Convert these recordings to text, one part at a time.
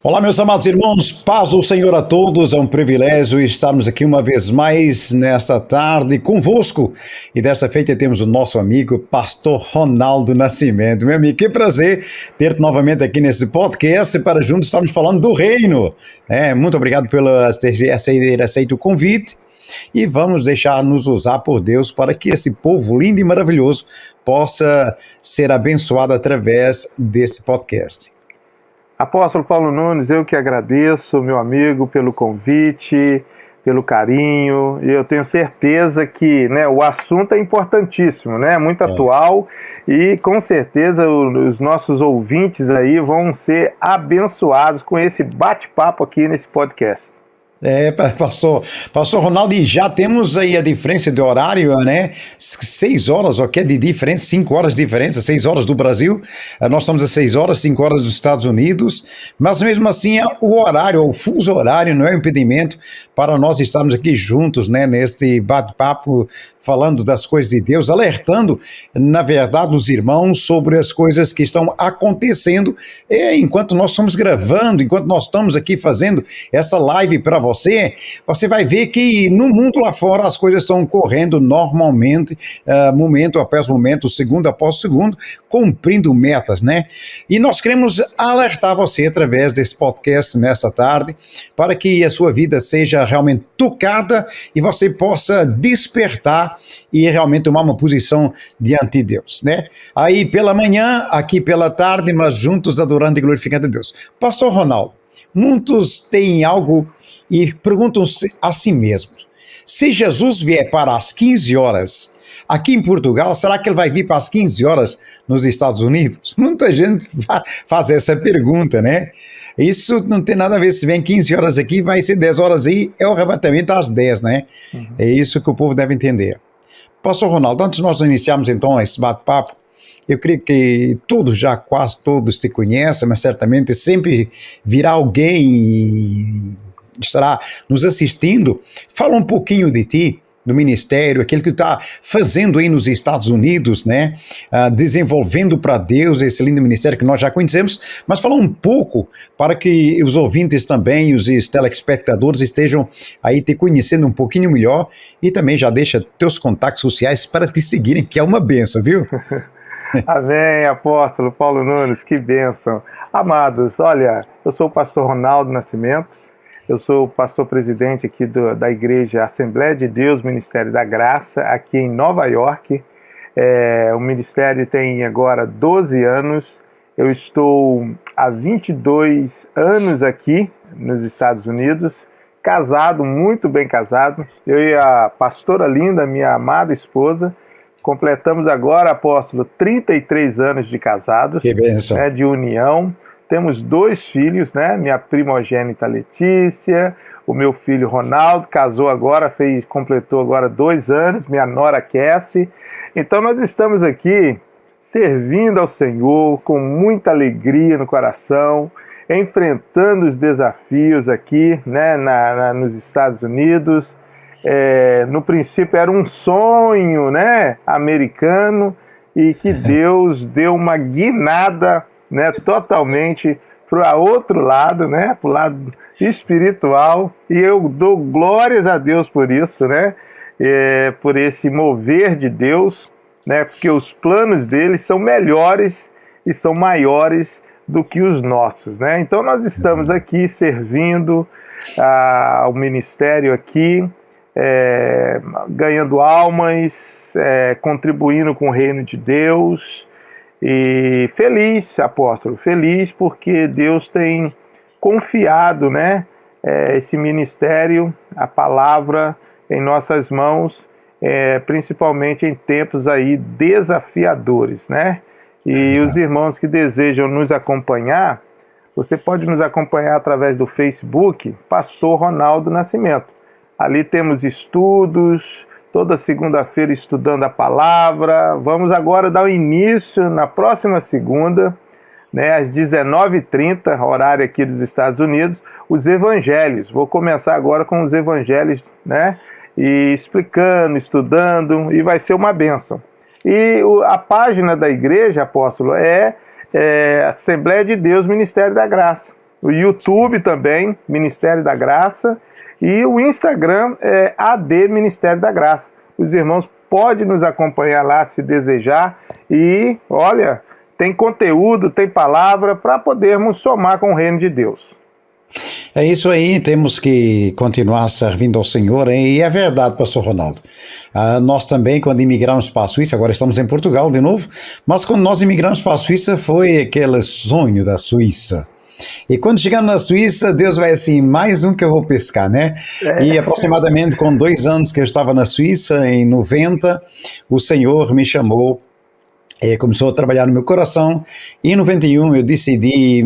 Olá, meus amados irmãos, paz do Senhor a todos, é um privilégio estarmos aqui uma vez mais nesta tarde convosco. E dessa feita temos o nosso amigo, pastor Ronaldo Nascimento. Meu amigo, que prazer ter-te novamente aqui nesse podcast para juntos estarmos falando do reino. Muito obrigado por ter aceito o convite e vamos deixar-nos usar por Deus para que esse povo lindo e maravilhoso possa ser abençoado através desse podcast. Apóstolo Paulo Nunes, eu que agradeço, meu amigo, pelo convite, pelo carinho, e eu tenho certeza que o assunto é importantíssimo, muito atual, e com certeza os nossos ouvintes aí vão ser abençoados com esse bate-papo aqui nesse podcast. Pastor Ronaldo, e já temos aí a diferença de horário, 6 horas, de diferença, 5 horas de diferença, 6 horas do Brasil, nós estamos a 6 horas, 5 horas dos Estados Unidos, mas mesmo assim o horário, o fuso horário não é um impedimento para nós estarmos aqui juntos, nesse bate-papo, falando das coisas de Deus, alertando, na verdade, os irmãos sobre as coisas que estão acontecendo, enquanto nós estamos gravando, enquanto nós estamos aqui fazendo essa live para você vai ver que no mundo lá fora as coisas estão correndo normalmente, momento após momento, segundo após segundo, cumprindo metas, E nós queremos alertar você através desse podcast nessa tarde, para que a sua vida seja realmente tocada e você possa despertar e realmente tomar uma posição diante de Deus, Aí pela manhã, aqui pela tarde, mas juntos adorando e glorificando a Deus. Pastor Ronaldo, muitos têm algo e perguntam-se a si mesmos: se Jesus vier para as 15 horas aqui em Portugal, será que ele vai vir para as 15 horas nos Estados Unidos? Muita gente faz essa pergunta, Isso não tem nada a ver, se vem 15 horas aqui, vai ser 10 horas aí, é o arrebatamento às 10, Uhum. É isso que o povo deve entender. Pastor Ronaldo, antes de nós iniciarmos então esse bate-papo, eu creio que quase todos te conhecem, mas certamente sempre virá alguém e estará nos assistindo. Fala um pouquinho de ti, do ministério, aquilo que está fazendo aí nos Estados Unidos, desenvolvendo para Deus esse lindo ministério que nós já conhecemos, mas fala um pouco para que os ouvintes também, os telespectadores estejam aí te conhecendo um pouquinho melhor, e também já deixa teus contatos sociais para te seguirem, que é uma bênção, viu? Amém, apóstolo Paulo Nunes, que bênção. Amados, olha, eu sou o pastor Ronaldo Nascimento, eu sou o pastor presidente aqui da igreja Assembleia de Deus, Ministério da Graça, aqui em Nova York. O ministério tem agora 12 anos, eu estou há 22 anos aqui nos Estados Unidos, casado, muito bem casado, eu e a pastora Linda, minha amada esposa, completamos agora, apóstolo, 33 anos de casados, que bênção, de união. Temos 2 filhos, minha primogênita Letícia, o meu filho Ronaldo, casou agora, completou agora 2 anos, minha nora Cassie. Então nós estamos aqui servindo ao Senhor com muita alegria no coração, enfrentando os desafios aqui, nos Estados Unidos. No princípio era um sonho, americano, e que Deus deu uma guinada, totalmente para outro lado, para o lado espiritual, e eu dou glórias a Deus por isso, por esse mover de Deus, porque os planos dele são melhores e são maiores do que os nossos, Então nós estamos aqui servindo ao ministério aqui, ganhando almas, contribuindo com o reino de Deus, e feliz, apóstolo, feliz porque Deus tem confiado, esse ministério, a palavra em nossas mãos, principalmente em tempos aí desafiadores, E os irmãos que desejam nos acompanhar, você pode nos acompanhar através do Facebook, Pastor Ronaldo Nascimento. Ali temos estudos, toda segunda-feira estudando a palavra. Vamos agora dar o início, na próxima segunda, às 19h30, horário aqui dos Estados Unidos, os evangelhos. Vou começar agora com os evangelhos, e explicando, estudando, e vai ser uma bênção. E a página da igreja, apóstolo, é Assembleia de Deus, Ministério da Graça. o YouTube também, Ministério da Graça, e o Instagram é AD Ministério da Graça. Os irmãos podem nos acompanhar lá se desejar e, olha, tem conteúdo, tem palavra para podermos somar com o reino de Deus. É isso aí, temos que continuar servindo ao Senhor, e é verdade, pastor Ronaldo. Nós também, quando imigramos para a Suíça, agora estamos em Portugal de novo, mas quando nós imigramos para a Suíça foi aquele sonho da Suíça. E quando chegamos na Suíça, Deus vai assim, mais um que eu vou pescar, né? E aproximadamente com 2 anos que eu estava na Suíça, em 90, o Senhor me chamou, começou a trabalhar no meu coração, e em 91 eu decidi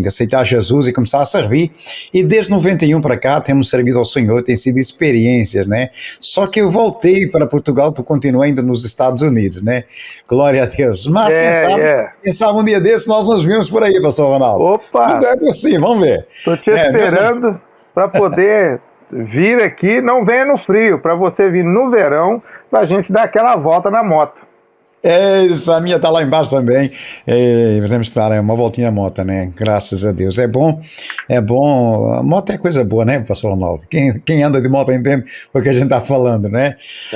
aceitar Jesus e começar a servir, e desde 91 para cá temos servido ao Senhor, tem sido experiências, né? Só que eu voltei para Portugal para continuar ainda nos Estados Unidos, né? Glória a Deus. Mas quem sabe um dia desse nós nos vimos por aí, pastor Ronaldo. Opa! Tudo é possível, vamos ver. Estou te esperando para poder vir aqui, não venha no frio, para você vir no verão, para a gente dar aquela volta na moto. A minha está lá embaixo também. Temos que dar uma voltinha à moto, né? Graças a Deus. É bom. A moto é coisa boa, né, pastor Ronaldo? Quem anda de moto entende o que a gente está falando, né?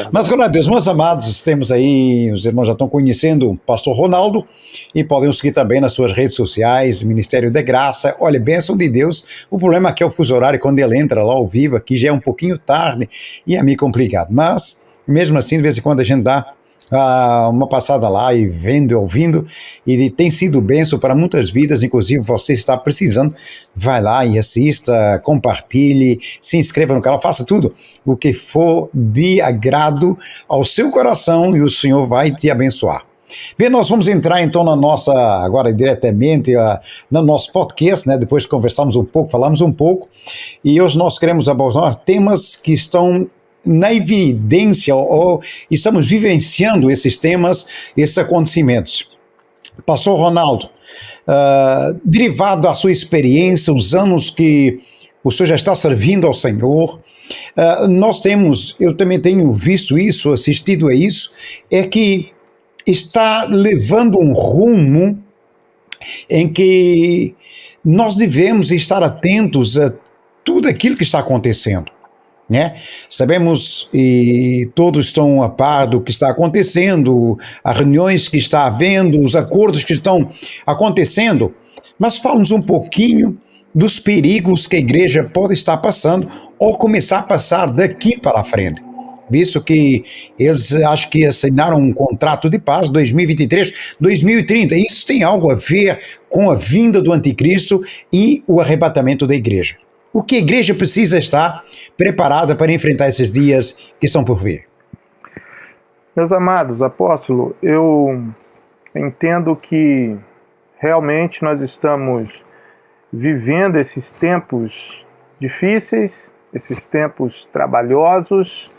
Mas, glória a Deus, meus amados, temos aí, os irmãos já estão conhecendo o pastor Ronaldo e podem o seguir também nas suas redes sociais, Ministério da Graça. Olha, bênção de Deus. O problema aqui é o fuso horário, quando ele entra lá ao vivo, aqui já é um pouquinho tarde e é meio complicado. Mas, mesmo assim, de vez em quando a gente dá uma passada lá e vendo e ouvindo, e tem sido bênção para muitas vidas, inclusive você está precisando, vai lá e assista, compartilhe, se inscreva no canal, faça tudo o que for de agrado ao seu coração e o Senhor vai te abençoar. Bem, nós vamos entrar então agora diretamente no nosso podcast, né? Depois de conversarmos um pouco, falamos um pouco, e hoje nós queremos abordar temas que estão na evidência, ou estamos vivenciando esses temas, esses acontecimentos. Pastor Ronaldo, derivado da sua experiência, os anos que o senhor já está servindo ao Senhor, eu também tenho visto isso, assistido a isso, é que está levando um rumo em que nós devemos estar atentos a tudo aquilo que está acontecendo. Né? Sabemos e todos estão a par do que está acontecendo, as reuniões que está havendo, os acordos que estão acontecendo, mas fala-nos um pouquinho dos perigos que a igreja pode estar passando ou começar a passar daqui para a frente, visto que eles acho que assinaram um contrato de paz 2023, 2030, isso tem algo a ver com a vinda do anticristo e o arrebatamento da igreja. O que a igreja precisa estar preparada para enfrentar esses dias que estão por vir? Meus amados, apóstolo, eu entendo que realmente nós estamos vivendo esses tempos difíceis, esses tempos trabalhosos,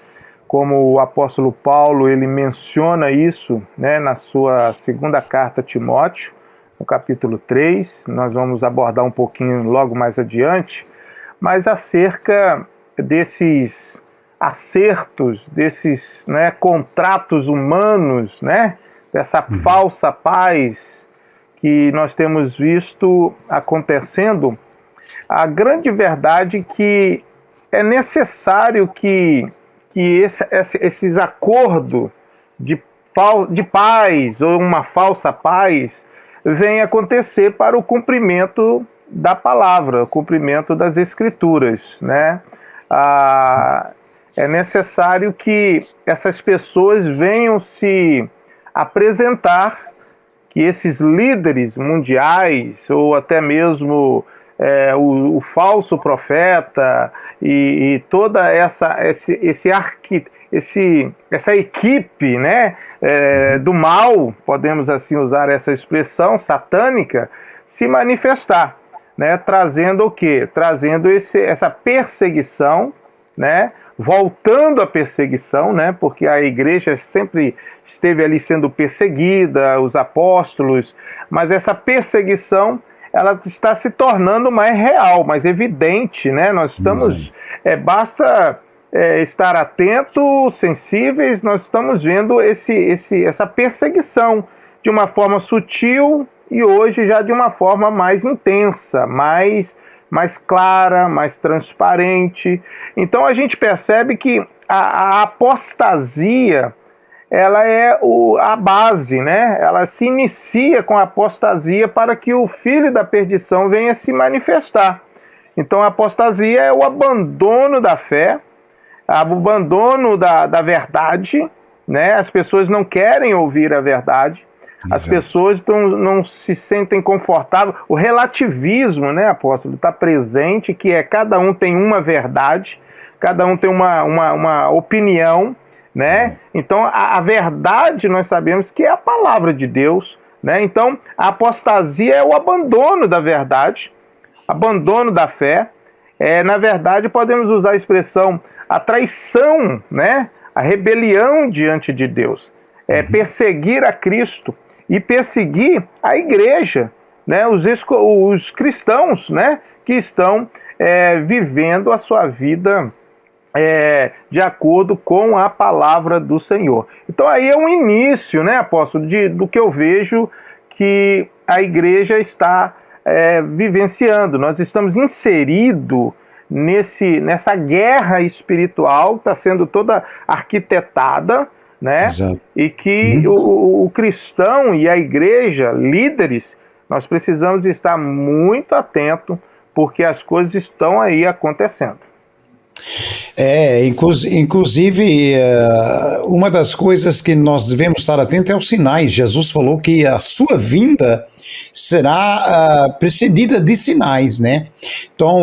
como o apóstolo Paulo, ele menciona isso, né, na sua segunda carta a Timóteo, no capítulo 3, nós vamos abordar um pouquinho logo mais adiante, mas acerca desses acertos, desses, né, contratos humanos, né, dessa falsa paz que nós temos visto acontecendo, a grande verdade é que é necessário que esses acordos de paz ou uma falsa paz venham acontecer para o cumprimento da palavra, o cumprimento das escrituras, né? É necessário que essas pessoas venham se apresentar, que esses líderes mundiais, ou até mesmo o falso profeta e toda essa equipe, né, do mal, podemos assim usar essa expressão satânica, se manifestar. Né, trazendo o quê? Trazendo essa perseguição, né, voltando à perseguição, né, porque a igreja sempre esteve ali sendo perseguida, os apóstolos, mas essa perseguição ela está se tornando mais real, mais evidente, né? Nós estamos, basta estar atentos, sensíveis, nós estamos vendo essa perseguição de uma forma sutil, e hoje já de uma forma mais intensa, mais mais clara, mais transparente. Então a gente percebe que a apostasia, ela é a base, né? Ela se inicia com a apostasia para que o filho da perdição venha se manifestar. Então a apostasia é o abandono da fé, o abandono da verdade, né? As pessoas não querem ouvir a verdade, as pessoas não se sentem confortáveis. O relativismo, né, apóstolo, está presente, que é cada um tem uma verdade, cada um tem uma opinião, né? Então a verdade nós sabemos que é a palavra de Deus, né? Então a apostasia é o abandono da verdade, abandono da fé. Na verdade podemos usar a expressão a traição, né? A rebelião diante de Deus, perseguir a Cristo e perseguir a igreja, né? Os cristãos, né? Que estão vivendo a sua vida de acordo com a palavra do Senhor. Então aí é um início, né, apóstolo, do que eu vejo que a igreja está vivenciando. Nós estamos inseridos nessa guerra espiritual que está sendo toda arquitetada, né? Exato. E que o cristão e a igreja, líderes, nós precisamos estar muito atentos, porque as coisas estão aí acontecendo. Inclusive, uma das coisas que nós devemos estar atentos é os sinais. Jesus falou que a sua vinda será precedida de sinais, né? Então,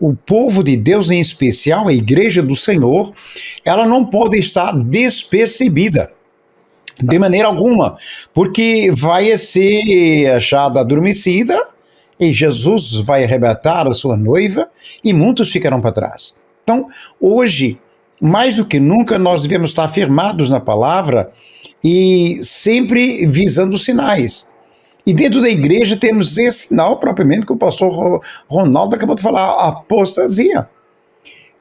o povo de Deus, em especial, a igreja do Senhor, ela não pode estar despercebida de maneira alguma, porque vai ser achada adormecida, e Jesus vai arrebatar a sua noiva e muitos ficarão para trás. Então, hoje, mais do que nunca, nós devemos estar firmados na palavra e sempre visando sinais. E dentro da igreja temos esse sinal propriamente que o pastor Ronaldo acabou de falar, a apostasia.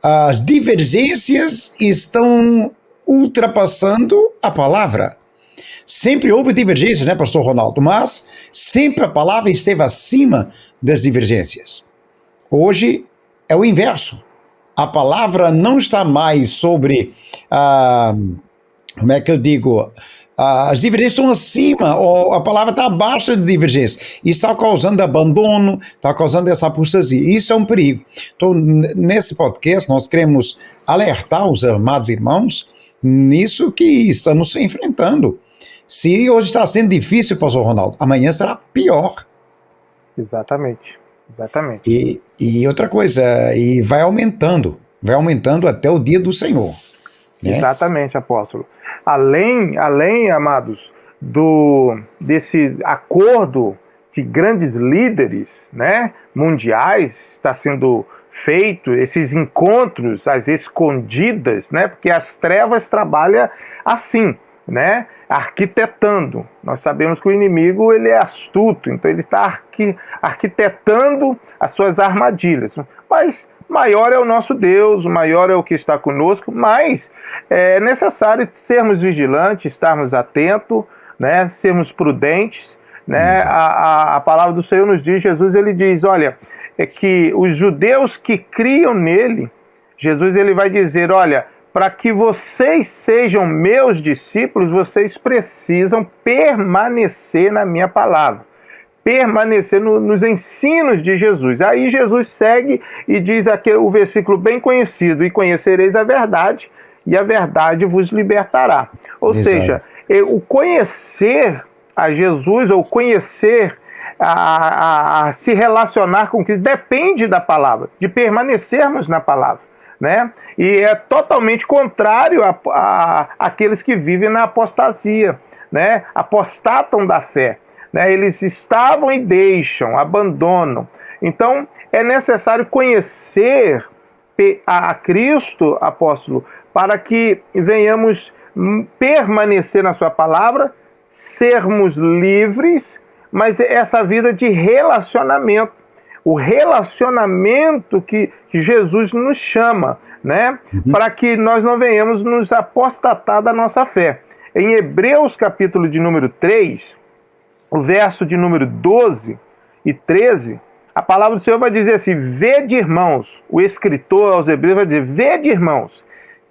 As divergências estão ultrapassando a palavra. Sempre houve divergência, né, pastor Ronaldo? Mas sempre a palavra esteve acima das divergências. Hoje é o inverso. A palavra não está mais sobre, como é que eu digo, as divergências estão acima, ou a palavra está abaixo das divergências. E está causando abandono, está causando essa apostasia. Isso é um perigo. Então, nesse podcast, nós queremos alertar os amados irmãos nisso que estamos enfrentando. Se hoje está sendo difícil, pastor Ronaldo, amanhã será pior. Exatamente, exatamente. E outra coisa, e vai aumentando até o dia do Senhor. Né? Exatamente, apóstolo. Além, amados, desse acordo de grandes líderes, né, mundiais, está sendo feito, esses encontros, as escondidas, né, porque as trevas trabalham assim, né, arquitetando. Nós sabemos que o inimigo ele é astuto, então ele está arquitetando as suas armadilhas. Mas maior é o nosso Deus, maior é o que está conosco, mas é necessário sermos vigilantes, estarmos atentos, né, sermos prudentes. Né? A palavra do Senhor nos diz, Jesus ele diz, olha, que os judeus que criam nele, Jesus ele vai dizer, olha, para que vocês sejam meus discípulos, vocês precisam permanecer na minha palavra. Permanecer nos ensinos de Jesus. Aí Jesus segue e diz aqui o versículo bem conhecido, e conhecereis a verdade, e a verdade vos libertará. Ou seja, o conhecer a Jesus, ou conhecer, a se relacionar com Cristo, depende da palavra, de permanecermos na palavra. Né? E é totalmente contrário àqueles que vivem na apostasia, né? Apostatam da fé, né? Eles estavam e deixam, abandonam. Então é necessário conhecer a Cristo, apóstolo, para que venhamos permanecer na sua palavra, sermos livres, mas essa vida de relacionamento. O relacionamento que Jesus nos chama, né? Para que nós não venhamos nos apostatar da nossa fé. Em Hebreus, capítulo de número 3, o verso de número 12 e 13, A palavra do Senhor vai dizer assim: vede, irmãos, o escritor aos Hebreus vai dizer: vede, irmãos,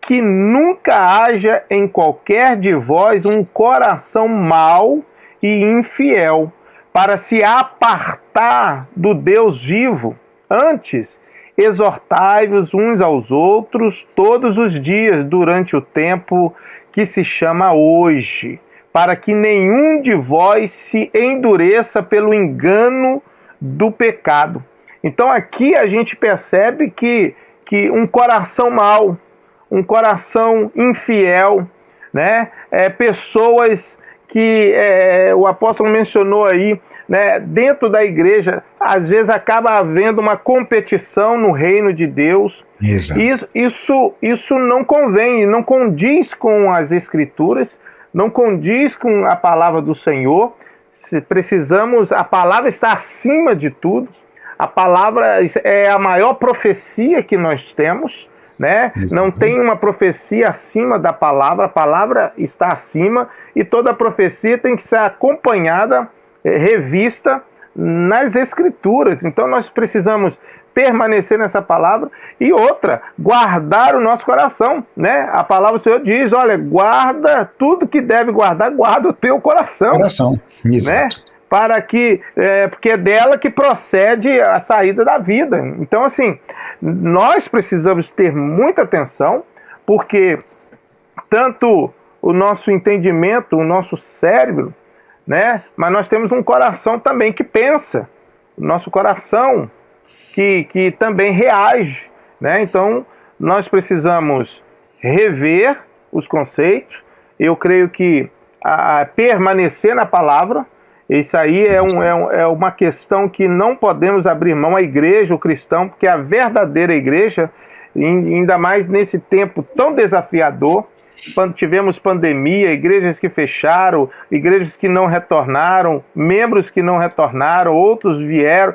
que nunca haja em qualquer de vós um coração mau e infiel, para se apartar do Deus vivo. Antes, exortai-vos uns aos outros todos os dias durante o tempo que se chama hoje, para que nenhum de vós se endureça pelo engano do pecado. Então aqui a gente percebe que um coração mau, um coração infiel, né? Pessoas que o apóstolo mencionou aí, né? Dentro da igreja, às vezes acaba havendo uma competição no reino de Deus. Exato. Isso não convém, não condiz com as Escrituras, não condiz com a palavra do Senhor. Precisamos, a palavra está acima de tudo. A palavra é a maior profecia que nós temos, né? Não tem uma profecia acima da palavra, a palavra está acima, e toda profecia tem que ser acompanhada, revista nas Escrituras. Então nós precisamos permanecer nessa palavra. E outra, guardar o nosso coração, né? A palavra do Senhor diz: olha, guarda tudo que deve guardar, guarda o teu coração. Né? Para que, porque é dela que procede a saída da vida. Então, assim, nós precisamos ter muita atenção, porque tanto o nosso entendimento, o nosso cérebro, né? Mas nós temos um coração também que pensa, o nosso coração que também reage, né? Então, nós precisamos rever os conceitos. Eu creio que permanecer na palavra, isso aí é uma questão que não podemos abrir mão, a igreja, o cristão, porque a verdadeira igreja, ainda mais nesse tempo tão desafiador, quando tivemos pandemia, igrejas que fecharam, igrejas que não retornaram, membros que não retornaram, outros vieram,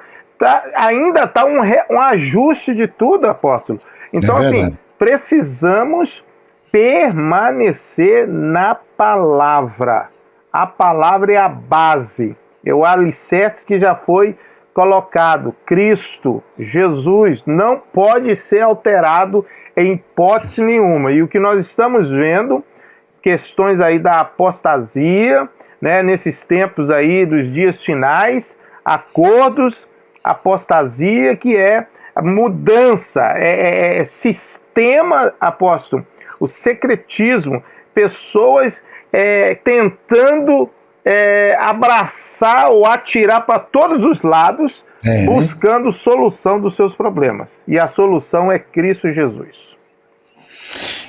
ainda está um ajuste de tudo, apóstolo. Então, assim, precisamos permanecer na palavra. A palavra é a base, é o alicerce que já foi colocado. Cristo, Jesus, não pode ser alterado em hipótese nenhuma. E o que nós estamos vendo, questões aí da apostasia, né, nesses tempos aí dos dias finais, acordos, apostasia, que é mudança, sistema, apóstolo, o secretismo, pessoas tentando abraçar ou atirar para todos os lados, buscando solução dos seus problemas. E a solução é Cristo Jesus.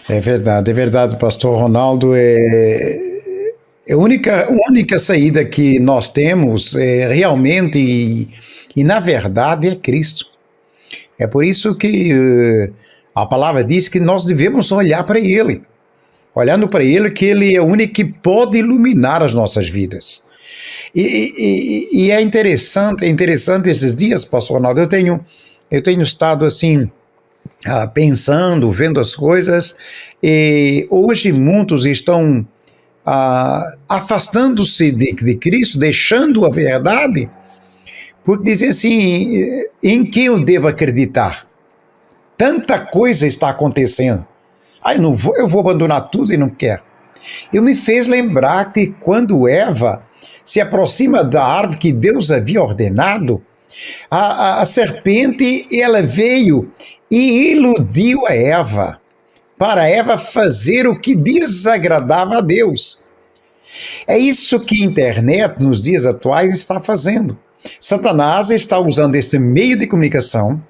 É verdade, pastor Ronaldo. A única saída que nós temos realmente, e na verdade, é Cristo. É por isso que a palavra diz que nós devemos olhar para Ele. Olhando para Ele, que Ele é o único que pode iluminar as nossas vidas. E é interessante esses dias, pastor Ronaldo, eu tenho estado assim, pensando, vendo as coisas, e hoje muitos estão afastando-se de Cristo, deixando a verdade, porque dizem assim: em quem eu devo acreditar? Tanta coisa está acontecendo. Eu vou abandonar tudo e não quero. Eu me fez lembrar que quando Eva se aproxima da árvore que Deus havia ordenado, a serpente, ela veio e iludiu a Eva, para Eva fazer o que desagradava a Deus. É isso que a internet, nos dias atuais, está fazendo. Satanás está usando esse meio de comunicação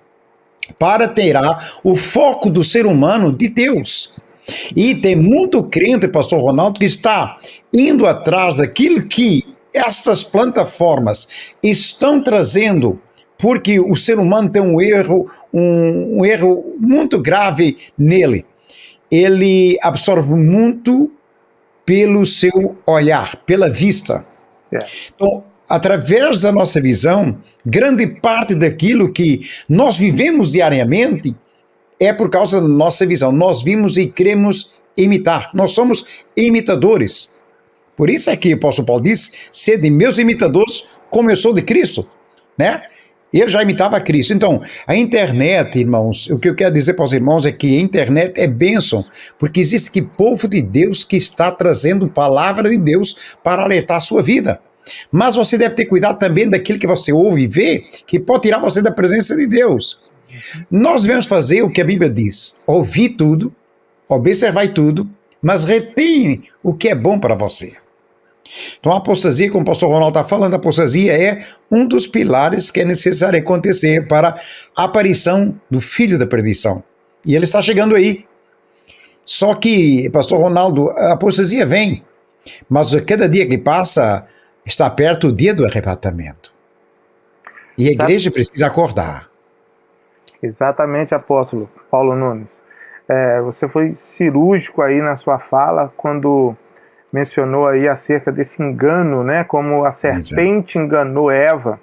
para tirar o foco do ser humano de Deus. E tem muito crente, pastor Ronaldo, que está indo atrás daquilo que essas plataformas estão trazendo, porque o ser humano tem um erro muito grave nele. Ele absorve muito pelo seu olhar, pela vista. Então, através da nossa visão, grande parte daquilo que nós vivemos diariamente é por causa da nossa visão. Nós vimos e queremos imitar. Nós somos imitadores. Por isso é que o apóstolo Paulo diz: sede meus imitadores, como eu sou de Cristo, né? Ele já imitava Cristo. Então, a internet, irmãos, o que eu quero dizer para os irmãos é que a internet é bênção, porque existe que povo de Deus que está trazendo palavra de Deus para alertar a sua vida. Mas você deve ter cuidado também daquilo que você ouve e vê, que pode tirar você da presença de Deus. Nós devemos fazer o que a Bíblia diz: ouvir tudo, observar tudo, mas retém o que é bom para você. Então a apostasia, como o pastor Ronaldo está falando, a apostasia é um dos pilares que é necessário acontecer para a aparição do filho da perdição. E ele está chegando aí. Só que, pastor Ronaldo, a apostasia vem, mas a cada dia que passa está perto o dia do arrebatamento. E a igreja precisa acordar. Exatamente, apóstolo Paulo Nunes. Você foi cirúrgico aí na sua fala quando mencionou aí acerca desse engano, né? Como a serpente enganou Eva.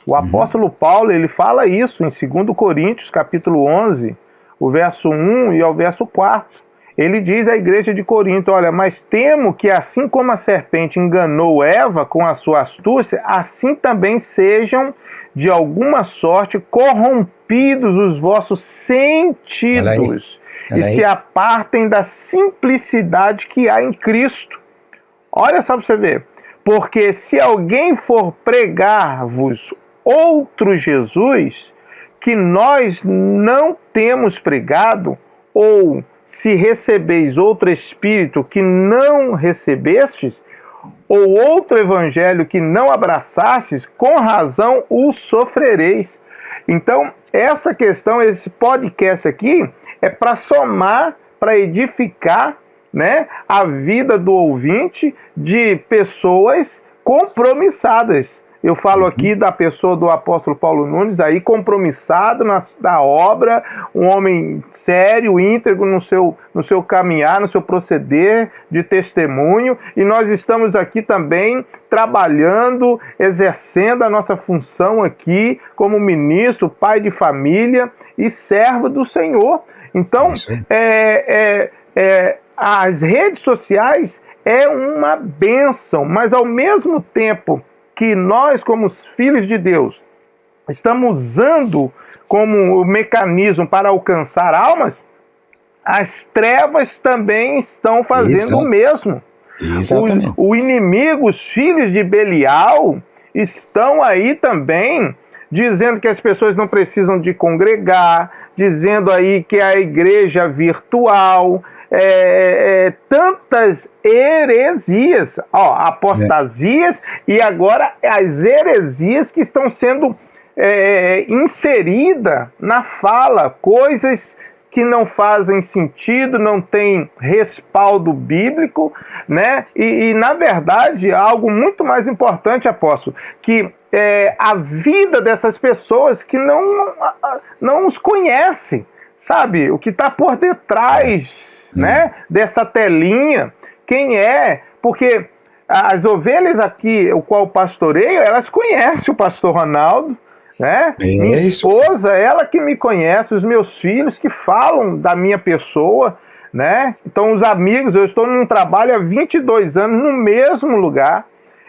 O apóstolo Paulo, ele fala isso em 2 Coríntios, capítulo 11, o verso 1 e ao verso 4. Ele diz à igreja de Corinto: olha, mas temo que assim como a serpente enganou Eva com a sua astúcia, assim também sejam de alguma sorte corrompidos os vossos sentidos e se apartem da simplicidade que há em Cristo. Olha só para você ver. Porque se alguém for pregar-vos outro Jesus, que nós não temos pregado, ou se recebeis outro Espírito que não recebestes, ou outro Evangelho que não abraçastes, com razão o sofrereis. Então, essa questão, esse podcast aqui, é para somar, para edificar, né, a vida do ouvinte de pessoas compromissadas. Eu falo aqui da pessoa do apóstolo Paulo Nunes, aí compromissado na obra, um homem sério, íntegro no seu caminhar, no seu proceder de testemunho, e nós estamos aqui também trabalhando, exercendo a nossa função aqui como ministro, pai de família e servo do Senhor. Então, as redes sociais é uma bênção, mas ao mesmo tempo que nós, como filhos de Deus, estamos usando como mecanismo para alcançar almas, as trevas também estão fazendo o mesmo. O inimigo, os filhos de Belial, estão aí também dizendo que as pessoas não precisam de congregar, dizendo aí que a igreja virtual, tantas heresias, apostasias, e agora as heresias que estão sendo inseridas na fala, coisas que não fazem sentido, não tem respaldo bíblico, né? E na verdade, algo muito mais importante, apóstolo, que a vida dessas pessoas que não os conhecem, sabe? O que está por detrás, né, dessa telinha, quem é? Porque as ovelhas aqui, o qual pastoreio, elas conhecem o pastor Ronaldo, né? Minha esposa, ela que me conhece, os meus filhos que falam da minha pessoa, né? Então os amigos, eu estou num trabalho há 22 anos no mesmo lugar.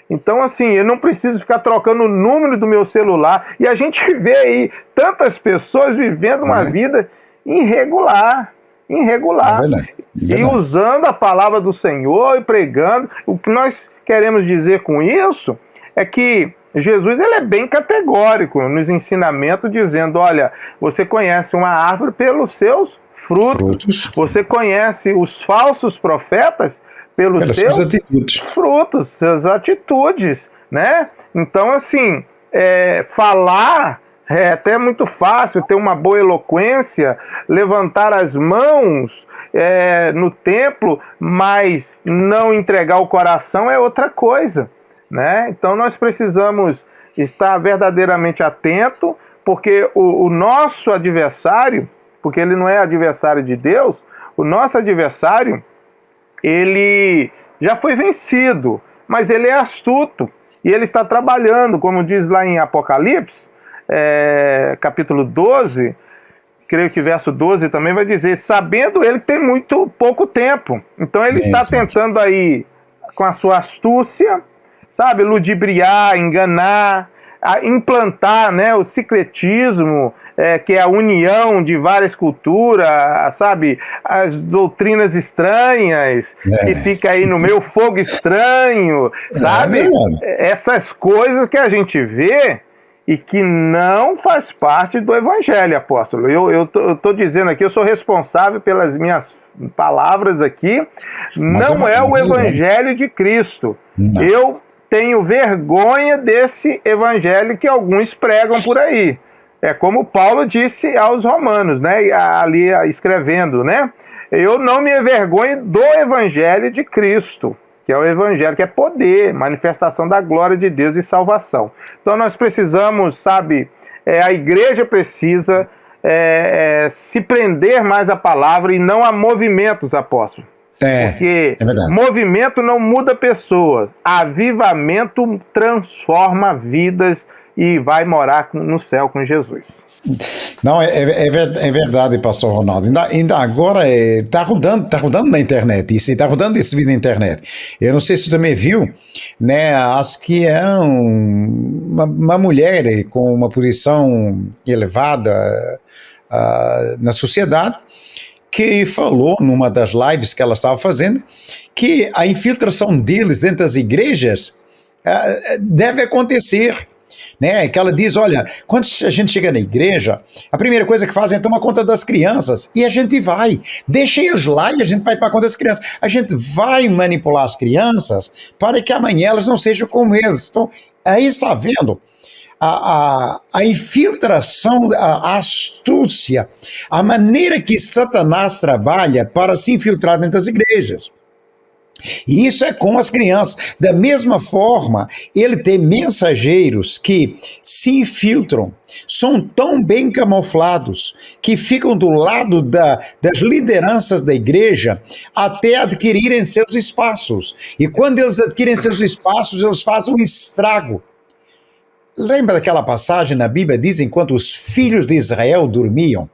Então, assim, eu não preciso ficar trocando o número do meu celular. E a gente vê aí tantas pessoas vivendo uma vida irregular. E usando a palavra do Senhor e pregando. O que nós queremos dizer com isso é que Jesus, ele é bem categórico nos ensinamentos, dizendo: olha, você conhece uma árvore pelos seus frutos. Você conhece os falsos profetas pelos seus frutos, suas atitudes, né? Então, assim, falar é até muito fácil, ter uma boa eloquência, levantar as mãos no templo, mas não entregar o coração é outra coisa, né? Então nós precisamos estar verdadeiramente atento, porque o nosso adversário, porque ele não é adversário de Deus, o nosso adversário, ele já foi vencido, mas ele é astuto, e ele está trabalhando, como diz lá em Apocalipse, capítulo 12, creio que verso 12 também vai dizer, sabendo ele que tem muito pouco tempo. Então ele está tentando aí, com a sua astúcia, sabe, ludibriar, enganar, a implantar, né, o sincretismo, que é a união de várias culturas, sabe, as doutrinas estranhas, que fica aí no meio fogo estranho, sabe, essas coisas que a gente vê e que não faz parte do evangelho, apóstolo. Eu tô dizendo aqui, eu sou responsável pelas minhas palavras aqui, não é o evangelho de Cristo. Não. Eu tenho vergonha desse evangelho que alguns pregam por aí. É como Paulo disse aos romanos, né, ali escrevendo, né? Eu não me envergonho do evangelho de Cristo, que é o evangelho que é poder, manifestação da glória de Deus e salvação. Então nós precisamos, sabe, a igreja precisa se prender mais à palavra e não a movimentos, apóstolo. Porque movimento não muda pessoas, avivamento transforma vidas e vai morar no céu com Jesus. Não, é verdade, pastor Ronaldo. Ainda agora está rodando na internet, está rodando esse vídeo na internet. Eu não sei se você também viu, né? Acho que é uma mulher com uma posição elevada na sociedade, que falou numa das lives que ela estava fazendo que a infiltração deles dentro das igrejas deve acontecer. Né, que ela diz, olha, quando a gente chega na igreja, a primeira coisa que fazem é tomar conta das crianças, e a gente vai, deixa eles lá e a gente vai tomar conta das crianças, a gente vai manipular as crianças para que amanhã elas não sejam como eles. Então, aí está vendo a infiltração, a astúcia, a maneira que Satanás trabalha para se infiltrar dentro das igrejas. E isso é com as crianças. Da mesma forma, ele tem mensageiros que se infiltram, são tão bem camuflados, que ficam do lado das lideranças da igreja até adquirirem seus espaços. E quando eles adquirem seus espaços, eles fazem um estrago. Lembra daquela passagem na Bíblia, diz, enquanto os filhos de Israel dormiam,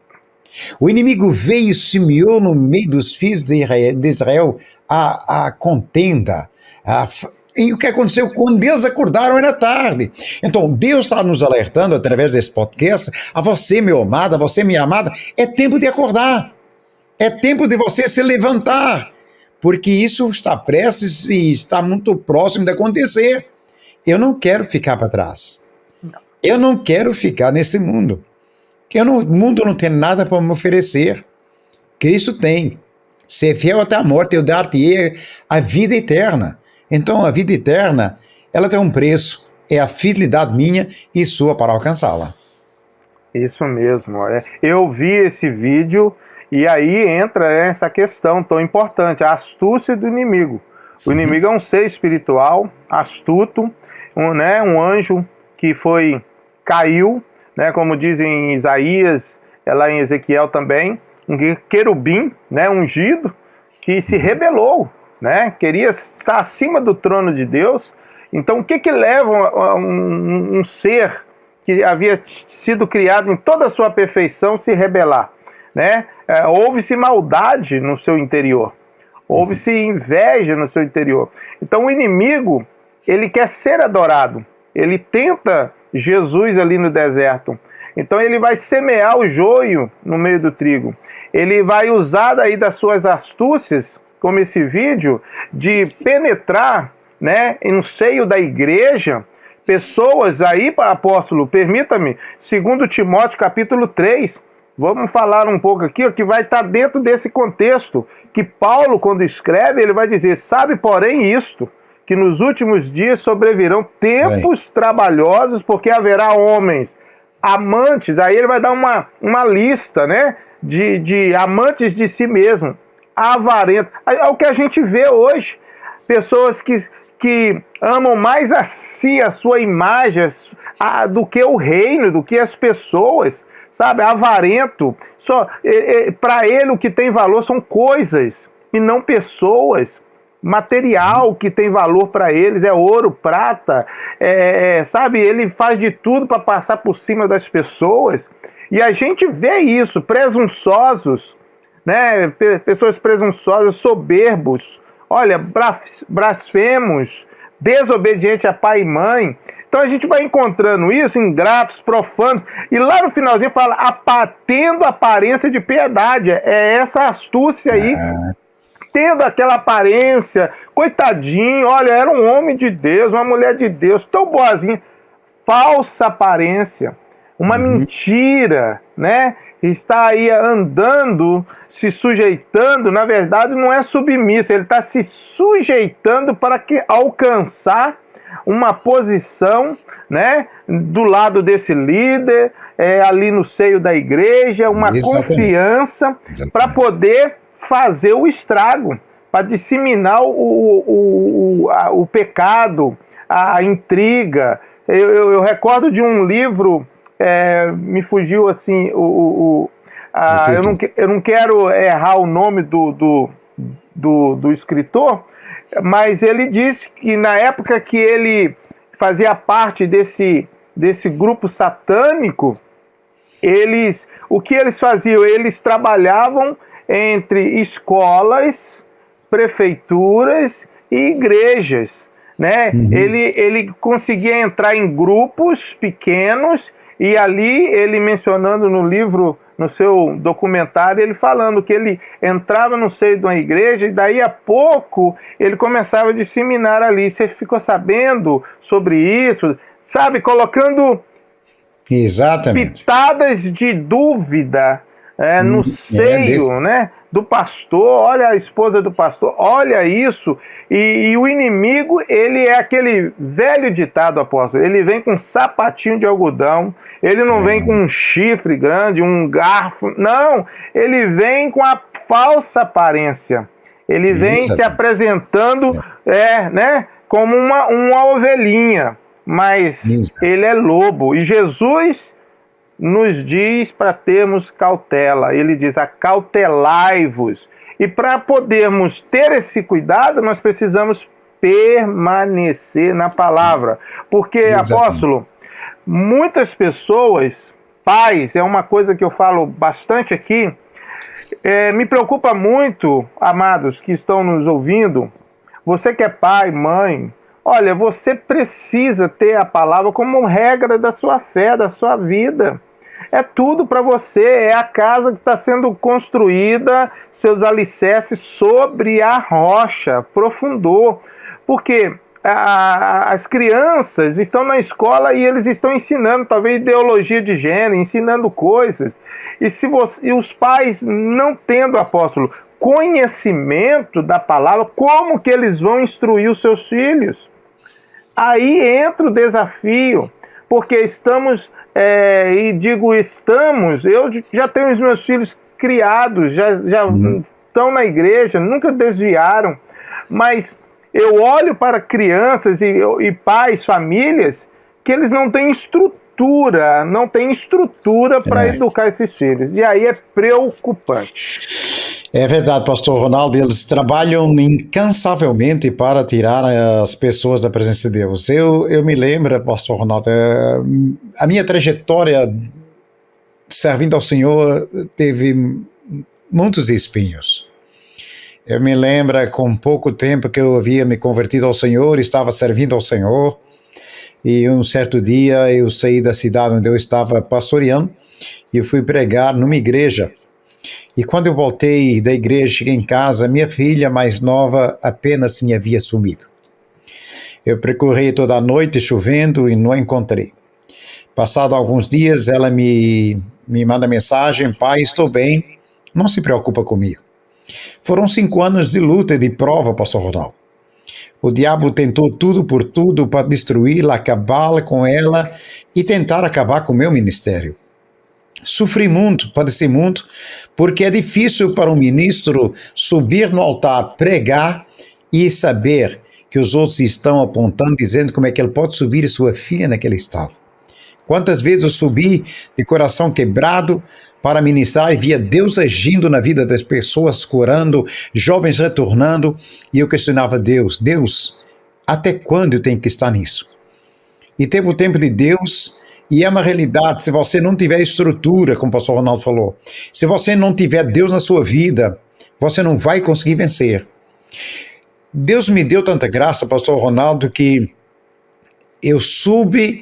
o inimigo veio e semeou no meio dos filhos de Israel a contenda. E o que aconteceu? Quando eles acordaram era tarde. Então, Deus está nos alertando através desse podcast, a você, meu amado, a você, minha amada, é tempo de acordar. É tempo de você se levantar, porque isso está prestes e está muito próximo de acontecer. Eu não quero ficar para trás. Eu não quero ficar nesse mundo. O mundo não tem nada para me oferecer. Cristo tem. Ser fiel até a morte, eu dar-te a vida eterna. Então, a vida eterna, ela tem um preço. É a fidelidade minha e sua para alcançá-la. Isso mesmo. Eu vi esse vídeo e aí entra essa questão tão importante, a astúcia do inimigo. O inimigo é um ser espiritual, astuto, um anjo que caiu, né, como dizem em Isaías, lá em Ezequiel também, um querubim, né, ungido, que se rebelou, né, queria estar acima do trono de Deus. Então, o que leva um ser que havia sido criado em toda a sua perfeição se rebelar? Né? Houve-se maldade no seu interior, houve-se inveja no seu interior. Então, o inimigo, ele quer ser adorado, ele tenta Jesus ali no deserto. Então ele vai semear o joio no meio do trigo. Ele vai usar daí das suas astúcias, como esse vídeo, de penetrar, né, no seio da igreja, pessoas aí, apóstolo, permita-me, 2 Timóteo capítulo 3, vamos falar um pouco aqui, que vai estar dentro desse contexto, que Paulo, quando escreve, ele vai dizer, sabe, porém, isto, que nos últimos dias sobrevirão tempos trabalhosos, porque haverá homens amantes, aí ele vai dar uma lista, né, de amantes de si mesmo, avarentos. É o que a gente vê hoje, pessoas que amam mais a si, a sua imagem, do que o reino, do que as pessoas, sabe, avarento. Para ele o que tem valor são coisas e não pessoas. Material que tem valor para eles é ouro, prata, sabe, ele faz de tudo para passar por cima das pessoas, e a gente vê isso, presunçosos, né, pessoas presunçosas, soberbos, olha, blasfemos, desobediente a pai e mãe, Então a gente vai encontrando isso, ingratos, profanos, e lá no finalzinho fala, tendo aparência de piedade. É essa astúcia aí, tendo aquela aparência, coitadinho, olha, era um homem de Deus, uma mulher de Deus, tão boazinha. Falsa aparência, uma mentira, né? Está aí andando, se sujeitando, na verdade não é submisso, ele está se sujeitando para alcançar uma posição, né, do lado desse líder, ali no seio da igreja, uma confiança para poder fazer o estrago, para disseminar o pecado, a intriga. Eu recordo de um livro, me fugiu assim, eu não quero errar o nome do escritor, mas ele disse que na época que ele fazia parte desse grupo satânico, o que eles faziam? Eles trabalhavam entre escolas, prefeituras e igrejas, né? Ele conseguia entrar em grupos pequenos, e ali ele mencionando no livro, no seu documentário, ele falando que ele entrava no seio de uma igreja e daí a pouco ele começava a disseminar ali. Você ficou sabendo sobre isso, sabe? Colocando pitadas de dúvida no seio, né, do pastor. Olha a esposa do pastor, olha isso. E o inimigo, ele é aquele velho ditado, apóstolo, ele vem com um sapatinho de algodão, ele não vem com um chifre grande, um garfo, não, ele vem com a falsa aparência, ele vem se apresentando, né, como uma ovelhinha, mas ele é lobo, e Jesus nos diz para termos cautela, ele diz, acautelai-vos, e para podermos ter esse cuidado, nós precisamos permanecer na palavra, porque, apóstolo, muitas pessoas, pais, é uma coisa que eu falo bastante aqui, me preocupa muito, amados que estão nos ouvindo, você que é pai, mãe, olha, você precisa ter a palavra como regra da sua fé, da sua vida. É tudo para você, é a casa que está sendo construída, seus alicerces sobre a rocha, profundor, porque as crianças estão na escola e eles estão ensinando, talvez, ideologia de gênero, ensinando coisas, e os pais não tendo, apóstolo, conhecimento da palavra, como que eles vão instruir os seus filhos? Aí entra o desafio, porque estamos, e digo estamos, eu já tenho os meus filhos criados, já estão na igreja, nunca desviaram, mas eu olho para crianças e pais, famílias, que eles não têm estrutura para educar esses filhos, e aí é preocupante. É verdade, pastor Ronaldo, eles trabalham incansavelmente para tirar as pessoas da presença de Deus. Eu me lembro, pastor Ronaldo, a minha trajetória servindo ao Senhor teve muitos espinhos. Eu me lembro, com pouco tempo que eu havia me convertido ao Senhor, estava servindo ao Senhor, e um certo dia eu saí da cidade onde eu estava pastoreando e fui pregar numa igreja. E quando eu voltei da igreja, cheguei em casa, minha filha mais nova apenas me havia sumido. Eu percorri toda a noite chovendo e não a encontrei. Passado alguns dias, ela me manda mensagem: pai, estou bem, não se preocupa comigo. Foram 5 anos de luta e de prova, pastor Ronaldo. O diabo tentou tudo por tudo para destruí-la, acabar com ela e tentar acabar com o meu ministério. Sofri muito, padeci muito, porque é difícil para um ministro subir no altar, pregar e saber que os outros estão apontando, dizendo como é que ele pode subir sua filha naquele estado. Quantas vezes eu subi de coração quebrado para ministrar e via Deus agindo na vida das pessoas, curando, jovens retornando, e eu questionava Deus, até quando eu tenho que estar nisso? E teve o tempo de Deus. E é uma realidade, se você não tiver estrutura, como o pastor Ronaldo falou, se você não tiver Deus na sua vida, você não vai conseguir vencer. Deus me deu tanta graça, pastor Ronaldo, que eu soube,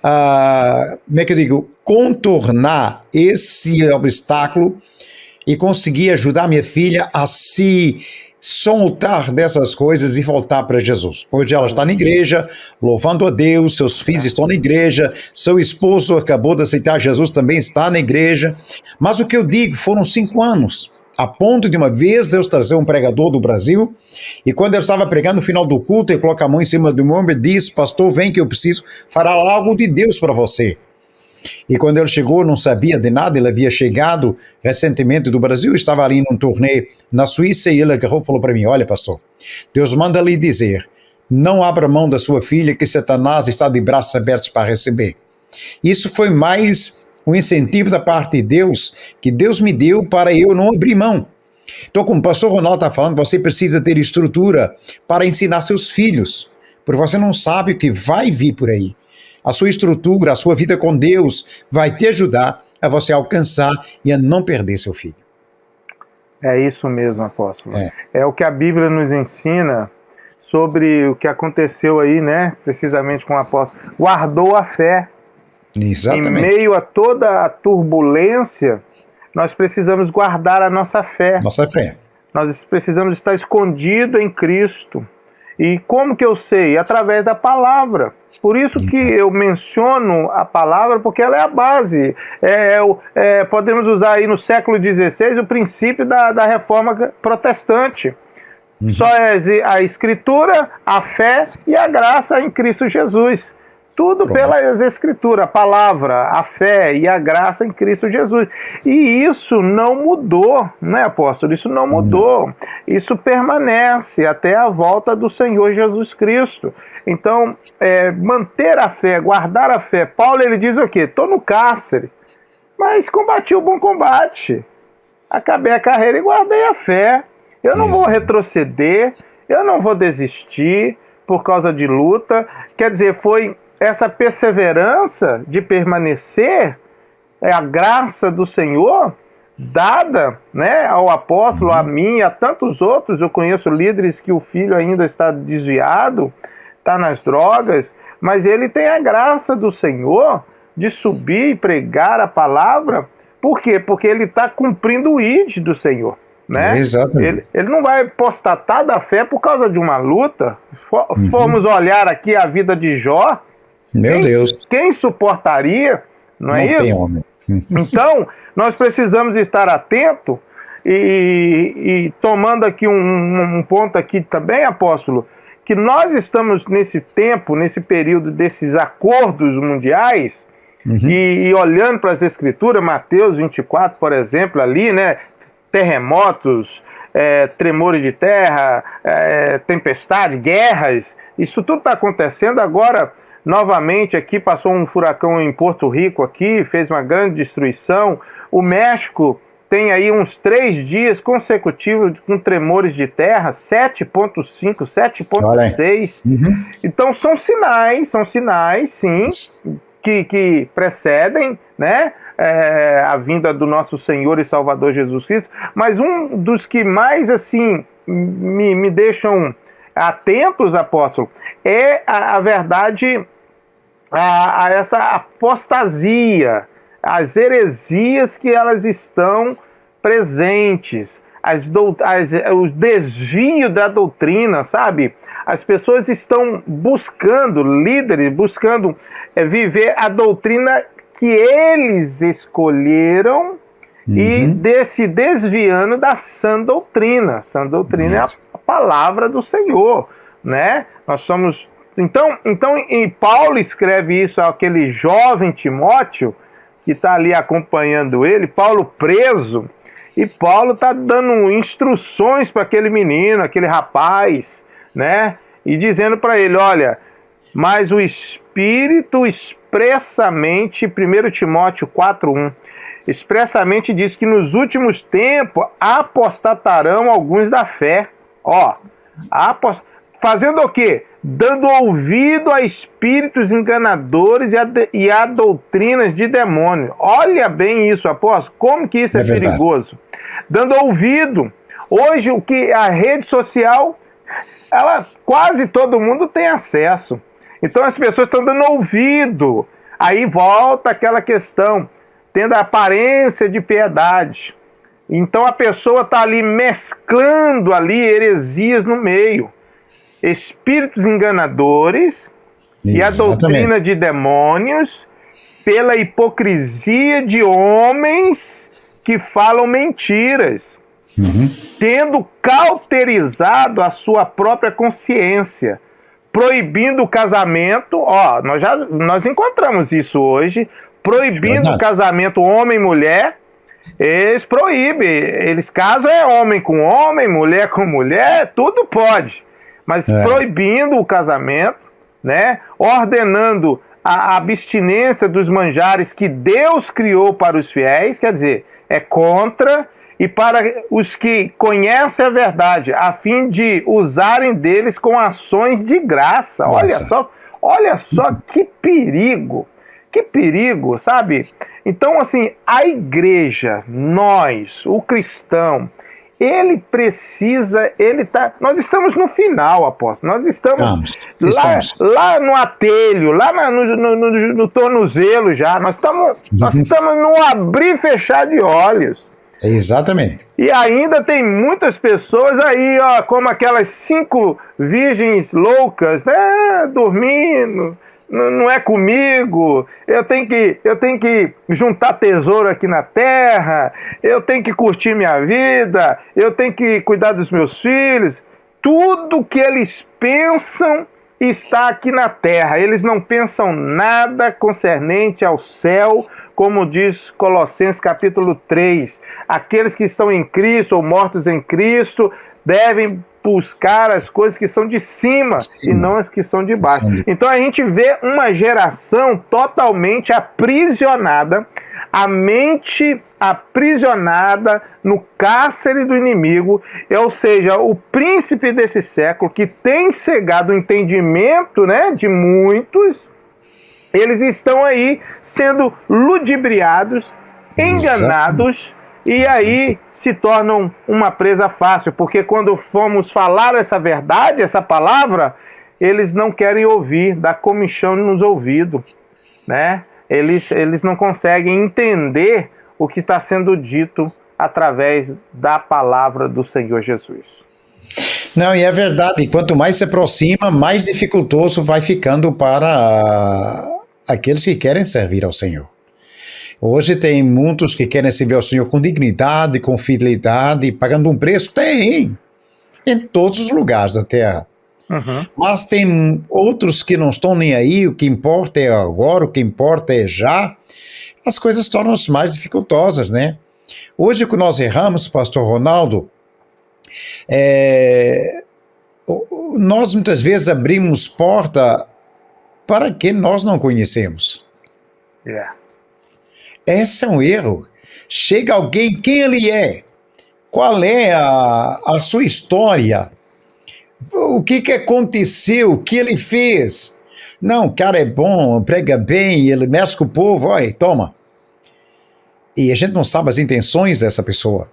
como é que eu digo, contornar esse obstáculo e consegui ajudar minha filha a se soltar dessas coisas e voltar para Jesus. Hoje ela está na igreja, louvando a Deus, seus filhos estão na igreja, seu esposo acabou de aceitar Jesus, também está na igreja. Mas o que eu digo, foram 5 anos, a ponto de uma vez Deus trazer um pregador do Brasil, e quando eu estava pregando no final do culto, ele coloca a mão em cima do meu ombro e diz: pastor, vem que eu preciso falar algo de Deus para você. E quando ele chegou, não sabia de nada, ele havia chegado recentemente do Brasil, estava ali num turnê na Suíça, e ele agarrou e falou para mim: olha, pastor, Deus manda lhe dizer, não abra mão da sua filha, que Satanás está de braços abertos para receber. Isso foi mais um incentivo da parte de Deus, que Deus me deu para eu não abrir mão. Então, como o pastor Ronaldo está falando, você precisa ter estrutura para ensinar seus filhos, porque você não sabe o que vai vir por aí. A sua estrutura, a sua vida com Deus vai te ajudar a você alcançar e a não perder seu filho. É isso mesmo, apóstolo. É o que a Bíblia nos ensina sobre o que aconteceu aí, né? Precisamente com o apóstolo. Guardou a fé. Exatamente. Em meio a toda a turbulência, nós precisamos guardar a nossa fé. Nossa fé. Nós precisamos estar escondidos em Cristo. E como que eu sei? Através da palavra. Por isso que eu menciono a palavra, porque ela é a base. Podemos usar aí no século XVI o princípio da reforma protestante. Só é a escritura, a fé e a graça em Cristo Jesus. Tudo pelas escrituras, a palavra, a fé e a graça em Cristo Jesus. E isso não mudou, né, apóstolo? Isso não mudou. Isso permanece até a volta do Senhor Jesus Cristo. Então, manter a fé, guardar a fé. Paulo, ele diz o quê? Estou no cárcere, mas combati o bom combate. Acabei a carreira e guardei a fé. Eu não vou retroceder, eu não vou desistir por causa de luta. Quer dizer, foi essa perseverança de permanecer, a graça do Senhor dada, né, ao apóstolo, a mim e a tantos outros. Eu conheço líderes que o filho ainda está desviado, está nas drogas, mas ele tem a graça do Senhor de subir e pregar a palavra. Por quê? Porque ele está cumprindo o ID do Senhor. Né? Ele não vai apostatar da fé por causa de uma luta. Formos olhar aqui a vida de Jó, meu Deus, quem suportaria? Não é isso? Tem homem. Então, nós precisamos estar atentos e tomando aqui um ponto aqui também, apóstolo, que nós estamos nesse tempo, nesse período desses acordos mundiais, e olhando para as escrituras, Mateus 24, por exemplo, ali, né, terremotos, tremores de terra, tempestade, guerras, isso tudo está acontecendo agora. Novamente aqui passou um furacão em Porto Rico aqui, fez uma grande destruição. O México tem aí uns 3 dias consecutivos com tremores de terra, 7.5, 7.6. Então são sinais, sim, que precedem, né, a vinda do nosso Senhor e Salvador Jesus Cristo. Mas um dos que mais assim me deixam atentos, apóstolo, é a verdade, a essa apostasia, as heresias que elas estão presentes, os desvios da doutrina, sabe? As pessoas estão buscando, líderes, buscando viver a doutrina que eles escolheram e se desviando da sã doutrina. Sã doutrina é a palavra do Senhor, né? Nós somos... Então, e Paulo escreve isso àquele jovem Timóteo, que está ali acompanhando ele, Paulo preso, e Paulo está dando instruções para aquele menino, aquele rapaz, né? E dizendo para ele, olha, mas o Espírito expressamente, 1 Timóteo 4:1, expressamente diz que nos últimos tempos apostatarão alguns da fé. Fazendo o quê? Dando ouvido a espíritos enganadores e a doutrinas de demônios. Olha bem isso, apóstolo, como que isso é perigoso. Dando ouvido. Hoje, a rede social, quase todo mundo tem acesso. Então as pessoas estão dando ouvido. Aí volta aquela questão, tendo a aparência de piedade. Então a pessoa está ali mesclando ali heresias no meio. Espíritos enganadores e a doutrina de demônios pela hipocrisia de homens que falam mentiras, tendo cauterizado a sua própria consciência, proibindo o casamento. Ó, nós encontramos isso hoje, proibindo o casamento homem e mulher. Eles proíbem, eles casam homem com homem, mulher com mulher, tudo pode, mas proibindo o casamento, né? Ordenando a abstinência dos manjares que Deus criou para os fiéis, quer dizer, é contra, e para os que conhecem a verdade, a fim de usarem deles com ações de graça. Olha só que perigo, sabe? Então, assim, a igreja, nós, o cristão, nós estamos no final, apóstolo, nós estamos lá no atelho, lá no tornozelo já, nós estamos no abrir e fechar de olhos. Exatamente. E ainda tem muitas pessoas aí, ó, como aquelas 5 virgens loucas, né, dormindo, não é comigo, eu tenho que juntar tesouro aqui na terra, eu tenho que curtir minha vida, eu tenho que cuidar dos meus filhos. Tudo que eles pensam está aqui na terra, eles não pensam nada concernente ao céu, como diz Colossenses capítulo 3. Aqueles que estão em Cristo ou mortos em Cristo devem buscar as coisas que são de cima e não as que são de baixo. Então a gente vê uma geração totalmente aprisionada, a mente aprisionada no cárcere do inimigo, ou seja, o príncipe desse século que tem cegado o entendimento, né, de muitos. Eles estão aí sendo ludibriados, enganados, e aí se tornam uma presa fácil, porque quando formos falar essa verdade, essa palavra, eles não querem ouvir, dá comichão nos ouvidos, né? Eles não conseguem entender o que está sendo dito através da palavra do Senhor Jesus. Não, e é verdade, quanto mais se aproxima, mais dificultoso vai ficando para aqueles que querem servir ao Senhor. Hoje tem muitos que querem servir ao Senhor com dignidade, com fidelidade, pagando um preço. Tem, em todos os lugares da terra. Mas tem outros que não estão nem aí, o que importa é agora, o que importa é já. As coisas tornam-se mais dificultosas, né? Hoje que nós erramos, pastor Ronaldo, nós muitas vezes abrimos porta para quem nós não conhecemos. Esse é um erro. Chega alguém, quem ele é? Qual é a sua história? O que aconteceu? O que ele fez? Não, o cara é bom, prega bem, ele mexe com o povo, olha, toma. E a gente não sabe as intenções dessa pessoa.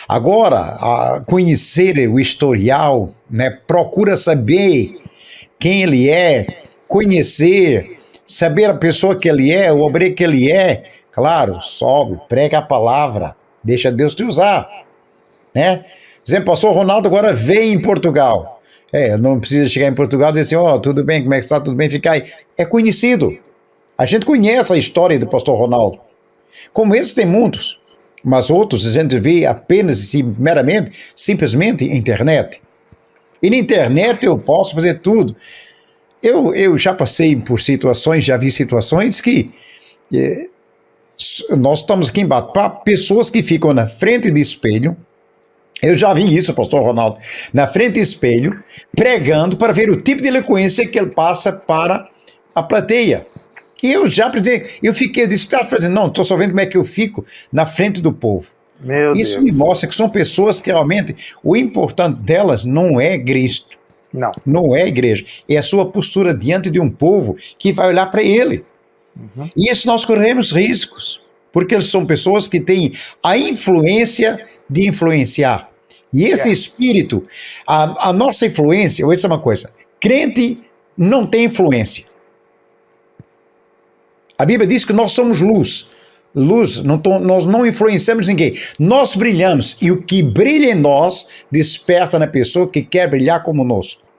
Agora, conhecer o historial, né? Procura saber quem ele é, conhecer, saber a pessoa que ele é, o obreiro que ele é. Claro, sobe, prega a palavra, deixa Deus te usar, né? Por exemplo, o pastor Ronaldo agora vem em Portugal. Não precisa chegar em Portugal e dizer assim, tudo bem, como é que está, tudo bem, fica aí. É conhecido. A gente conhece a história do pastor Ronaldo. Como esse tem muitos, mas outros a gente vê apenas meramente, simplesmente internet. E na internet eu posso fazer tudo. Eu já passei por situações, já vi situações que nós estamos aqui em bate-papo, pessoas que ficam na frente do espelho. Eu já vi isso, pastor Ronaldo, na frente do espelho, pregando para ver o tipo de eloquência que ele passa para a plateia. E eu já, eu disse, está fazendo? Não, estou só vendo como é que eu fico na frente do povo. Isso me mostra que são pessoas que realmente, o importante delas não é Cristo. Não é a igreja, é a sua postura diante de um povo que vai olhar para ele. E isso nós corremos riscos, porque eles são pessoas que têm a influência de influenciar. E esse espírito, a nossa influência, vou dizer uma coisa, crente não tem influência. A Bíblia diz que nós somos luz. Luz, nós não influenciamos ninguém. Nós brilhamos. E o que brilha em nós desperta na pessoa que quer brilhar como nós.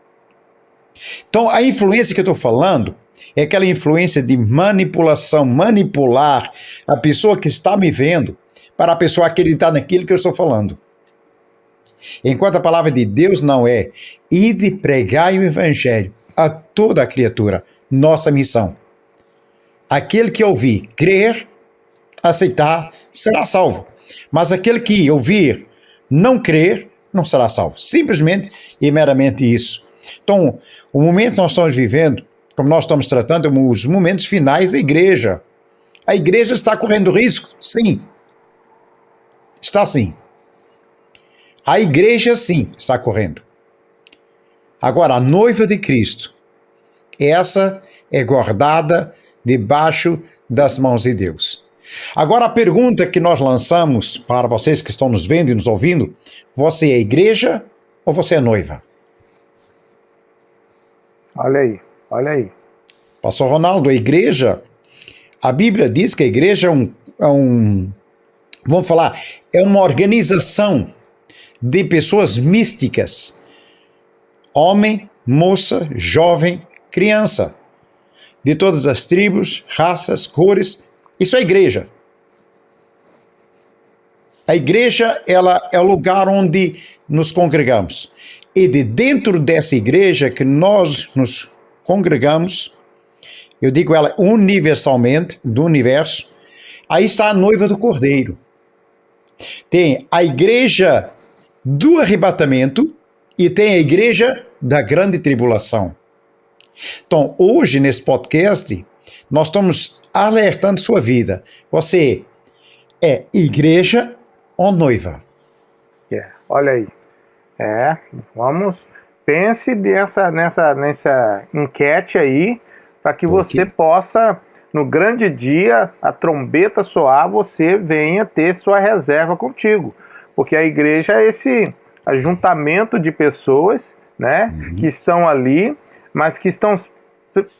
Então, a influência que eu estou falando é aquela influência de manipulação, manipular a pessoa que está me vendo para a pessoa acreditar naquilo que eu estou falando. Enquanto a palavra de Deus não é: ide pregai o evangelho a toda a criatura, nossa missão. Aquele que ouvir, crer, aceitar, será salvo. Mas aquele que ouvir, não crer, não será salvo. Simplesmente e meramente isso. Então, o momento que nós estamos vivendo, como nós estamos tratando, é os momentos finais da igreja. A igreja está correndo risco? Sim. Está sim. A igreja, sim, está correndo. Agora, a noiva de Cristo, essa é guardada debaixo das mãos de Deus. Agora, a pergunta que nós lançamos para vocês que estão nos vendo e nos ouvindo: você é igreja ou você é noiva? Olha aí, olha aí. Pastor Ronaldo, a igreja, a Bíblia diz que a igreja vamos falar, é uma organização de pessoas místicas. Homem, moça, jovem, criança. De todas as tribos, raças, cores. Isso é igreja. A igreja, ela é o lugar onde nos congregamos. E de dentro dessa igreja que nós nos congregamos, eu digo ela universalmente, do universo, aí está a noiva do Cordeiro. Tem a igreja do arrebatamento e tem a igreja da grande tribulação. Então, hoje, nesse podcast, nós estamos alertando sua vida. Você é igreja ou noiva? Olha aí. Vamos, pense nessa enquete aí, para que você possa, no grande dia, a trombeta soar, você venha ter sua reserva contigo. Porque a igreja é esse ajuntamento de pessoas, né, que estão ali, mas que estão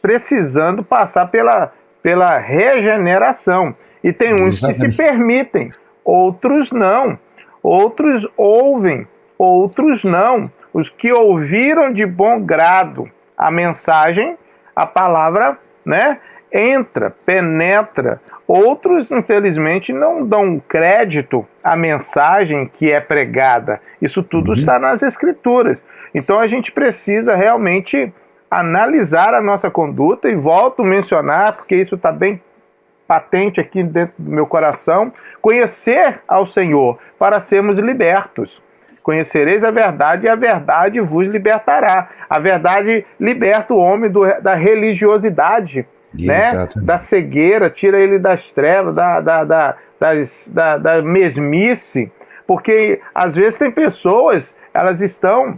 precisando passar pela regeneração. E tem uns que se permitem, outros não. Outros ouvem, outros não. Os que ouviram de bom grado a mensagem, a palavra, né, entra, penetra. Outros, infelizmente, não dão crédito à mensagem que é pregada. Isso tudo está nas Escrituras. Então a gente precisa realmente analisar a nossa conduta, e volto a mencionar, porque isso está bem patente aqui dentro do meu coração: conhecer ao Senhor para sermos libertos. Conhecereis a verdade e a verdade vos libertará. A verdade liberta o homem da religiosidade, né? Da cegueira, tira ele das trevas, da mesmice. Porque às vezes tem pessoas, elas estão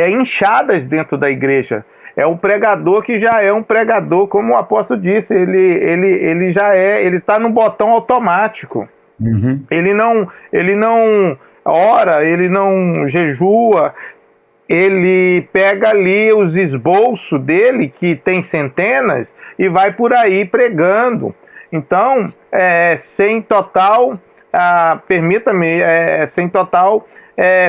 inchadas dentro da igreja. É um pregador que já é um pregador, como o apóstolo disse, ele está no botão automático. Ele não ora, ele não jejua, ele pega ali os esboços dele, que tem centenas, e vai por aí pregando. Então, sem total, sem total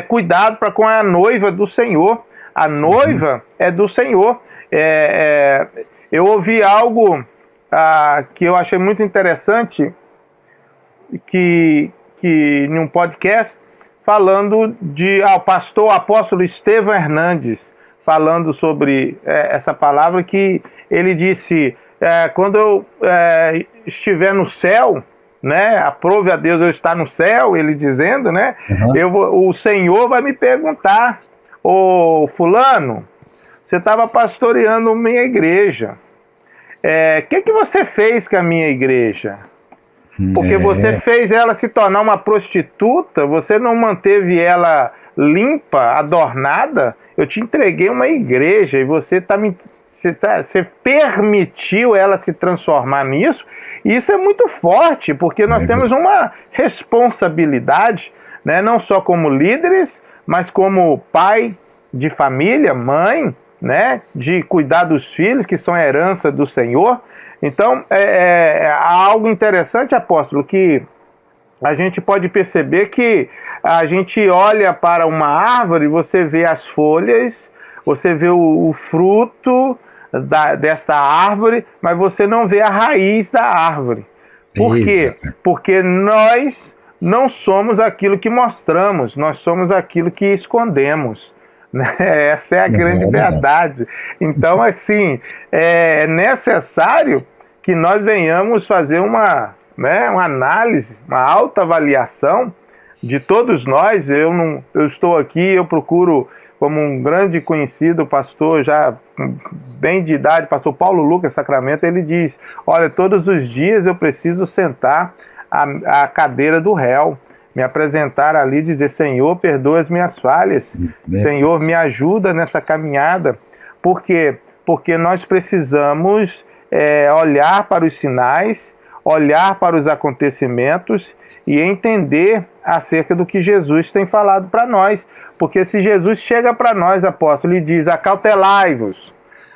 cuidado com a noiva do Senhor. A noiva é do Senhor. Eu ouvi algo que eu achei muito interessante, que em um podcast, falando o apóstolo Estevão Hernandes, falando sobre essa palavra, que ele disse: quando eu estiver no céu, né, aprove a Deus eu estar no céu, ele dizendo, né, o Senhor vai me perguntar: ô fulano, você estava pastoreando minha igreja, que você fez com a minha igreja? Porque você fez ela se tornar uma prostituta, você não manteve ela limpa, adornada. Eu te entreguei uma igreja e você permitiu ela se transformar nisso. E isso é muito forte, porque nós temos uma responsabilidade, né, não só como líderes, mas como pai de família, mãe, né, de cuidar dos filhos, que são a herança do Senhor. Então, há algo interessante, apóstolo, que a gente pode perceber que a gente olha para uma árvore, você vê as folhas, você vê o fruto desta árvore, mas você não vê a raiz da árvore. Por quê? Porque nós não somos aquilo que mostramos, nós somos aquilo que escondemos. Essa é a grande verdade. Então, assim, é necessário que nós venhamos fazer uma análise, uma autoavaliação de todos nós. Eu estou aqui, eu procuro, como um grande conhecido pastor, já bem de idade, pastor Paulo Lucas Sacramento, ele diz: olha, todos os dias eu preciso sentar à cadeira do réu, me apresentar ali e dizer: Senhor, perdoa as minhas falhas, Senhor, me ajuda nessa caminhada. Por quê? Porque nós precisamos olhar para os sinais, olhar para os acontecimentos e entender acerca do que Jesus tem falado para nós. Porque se Jesus chega para nós, apóstolo, e diz: acautelai-vos,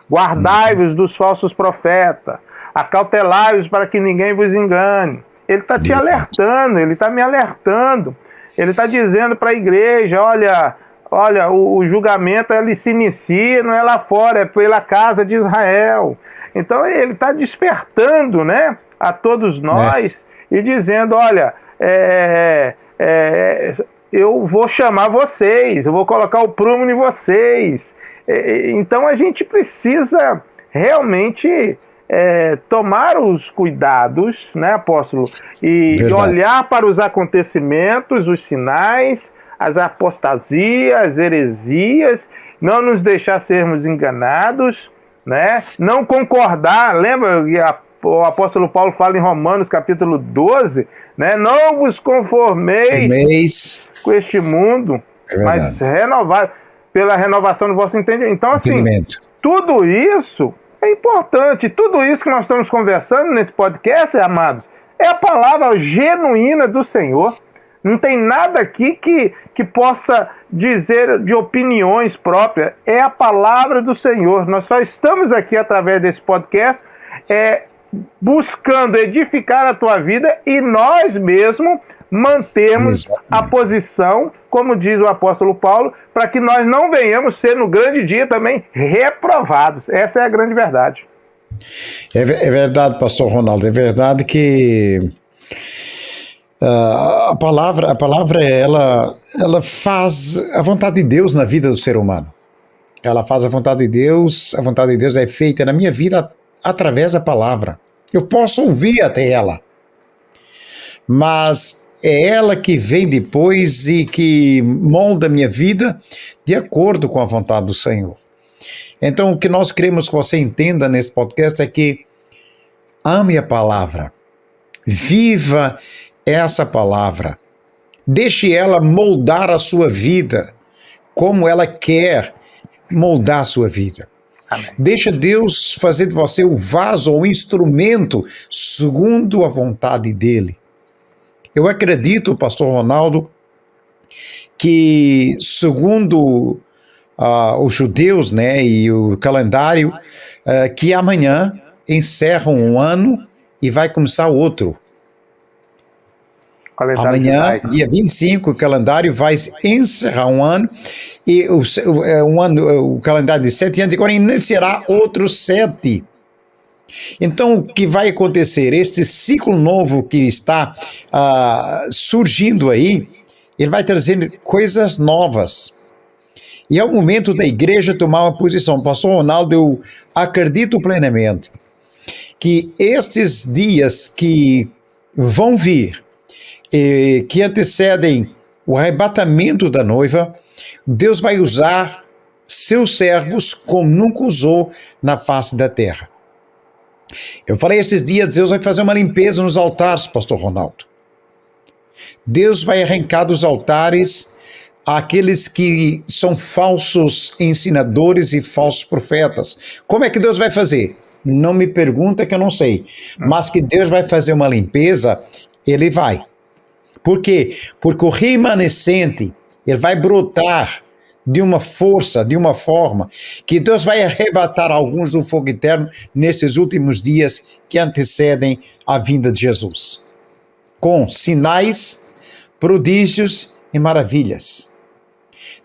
guardai-vos dos falsos profetas, acautelai-vos para que ninguém vos engane. Ele está te alertando, ele está me alertando. Ele está dizendo para a igreja: olha, o julgamento ele se inicia, não é lá fora, é pela casa de Israel. Então ele está despertando, né, a todos nós e dizendo: olha, eu vou chamar vocês, eu vou colocar o prumo em vocês. Então a gente precisa realmente tomar os cuidados, né, apóstolo, e olhar para os acontecimentos, os sinais, as apostasias, as heresias, não nos deixar sermos enganados, né, não concordar. Lembra que o apóstolo Paulo fala em Romanos capítulo 12, né, não vos conformeis com este mundo, mas renovar pela renovação do vosso entendimento. Então, assim, tudo isso é importante. Tudo isso que nós estamos conversando nesse podcast, amados, é a palavra genuína do Senhor. Não tem nada aqui que possa dizer de opiniões próprias. É a palavra do Senhor. Nós só estamos aqui através desse podcast buscando edificar a tua vida e nós mesmos mantermos a posição, como diz o apóstolo Paulo, para que nós não venhamos ser no grande dia também reprovados. Essa é a grande verdade. É verdade, pastor Ronaldo, é verdade que a palavra ela faz a vontade de Deus na vida do ser humano. Ela faz a vontade de Deus é feita na minha vida através da palavra. Eu posso ouvir até ela, mas é ela que vem depois e que molda a minha vida de acordo com a vontade do Senhor. Então, o que nós queremos que você entenda nesse podcast é que ame a palavra, viva essa palavra, deixe ela moldar a sua vida como ela quer moldar a sua vida. Amém. Deixa Deus fazer de você o vaso ou o instrumento segundo a vontade dele. Eu acredito, pastor Ronaldo, que segundo os judeus, né, e o calendário, que amanhã encerra um ano e vai começar outro. Amanhã, dia 25, o calendário vai encerrar um ano, e o calendário de 7 anos, agora iniciará outros 7. Então, o que vai acontecer? Este ciclo novo que está surgindo aí, ele vai trazer coisas novas. E é o momento da igreja tomar uma posição. Pastor Ronaldo, eu acredito plenamente que estes dias que vão vir, que antecedem o arrebatamento da noiva, Deus vai usar seus servos como nunca usou na face da terra. Eu falei esses dias, Deus vai fazer uma limpeza nos altares, pastor Ronaldo. Deus vai arrancar dos altares aqueles que são falsos ensinadores e falsos profetas. Como é que Deus vai fazer? Não me pergunta que eu não sei. Mas que Deus vai fazer uma limpeza, Ele vai. Por quê? Porque o remanescente, ele vai brotar de uma força, de uma forma, que Deus vai arrebatar alguns do fogo eterno nesses últimos dias que antecedem a vinda de Jesus, com sinais, prodígios e maravilhas.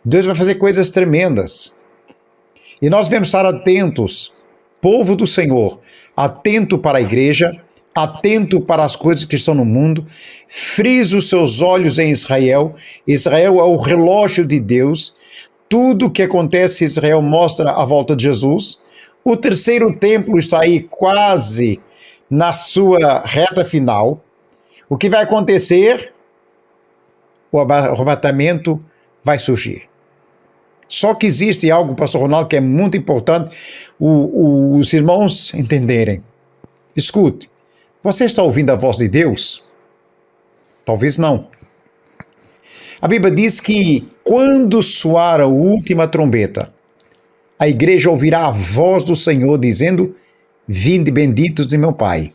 Deus vai fazer coisas tremendas. E nós devemos estar atentos, povo do Senhor, atento para a igreja, atento para as coisas que estão no mundo, frise os seus olhos em Israel. Israel é o relógio de Deus. Tudo o que acontece em Israel mostra a volta de Jesus. O terceiro templo está aí quase na sua reta final. O que vai acontecer? O arrebatamento vai surgir. Só que existe algo, pastor Ronaldo, que é muito importante os irmãos entenderem. Escute, você está ouvindo a voz de Deus? Talvez não. A Bíblia diz que quando soar a última trombeta, a igreja ouvirá a voz do Senhor dizendo: vinde benditos de meu Pai.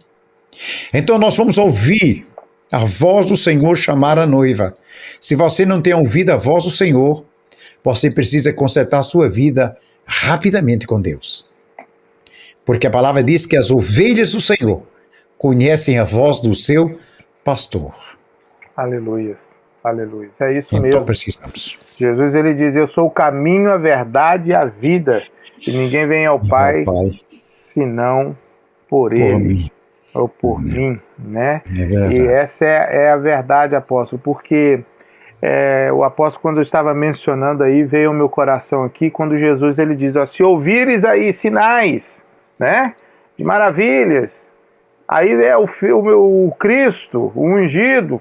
Então nós vamos ouvir a voz do Senhor chamar a noiva. Se você não tem ouvido a voz do Senhor, você precisa consertar a sua vida rapidamente com Deus. Porque a palavra diz que as ovelhas do Senhor conhecem a voz do seu pastor. Aleluia, aleluia. É isso então mesmo. Precisamos. Jesus, ele diz: eu sou o caminho, a verdade e a vida. E ninguém vem ao Pai, senão por Ele. Mim. Ou por mim, né? É e essa é a verdade, apóstolo, porque o apóstolo, quando eu estava mencionando aí, veio ao meu coração aqui, quando Jesus ele diz: ó, se ouvires aí sinais, né, de maravilhas, aí é o Cristo, o ungido,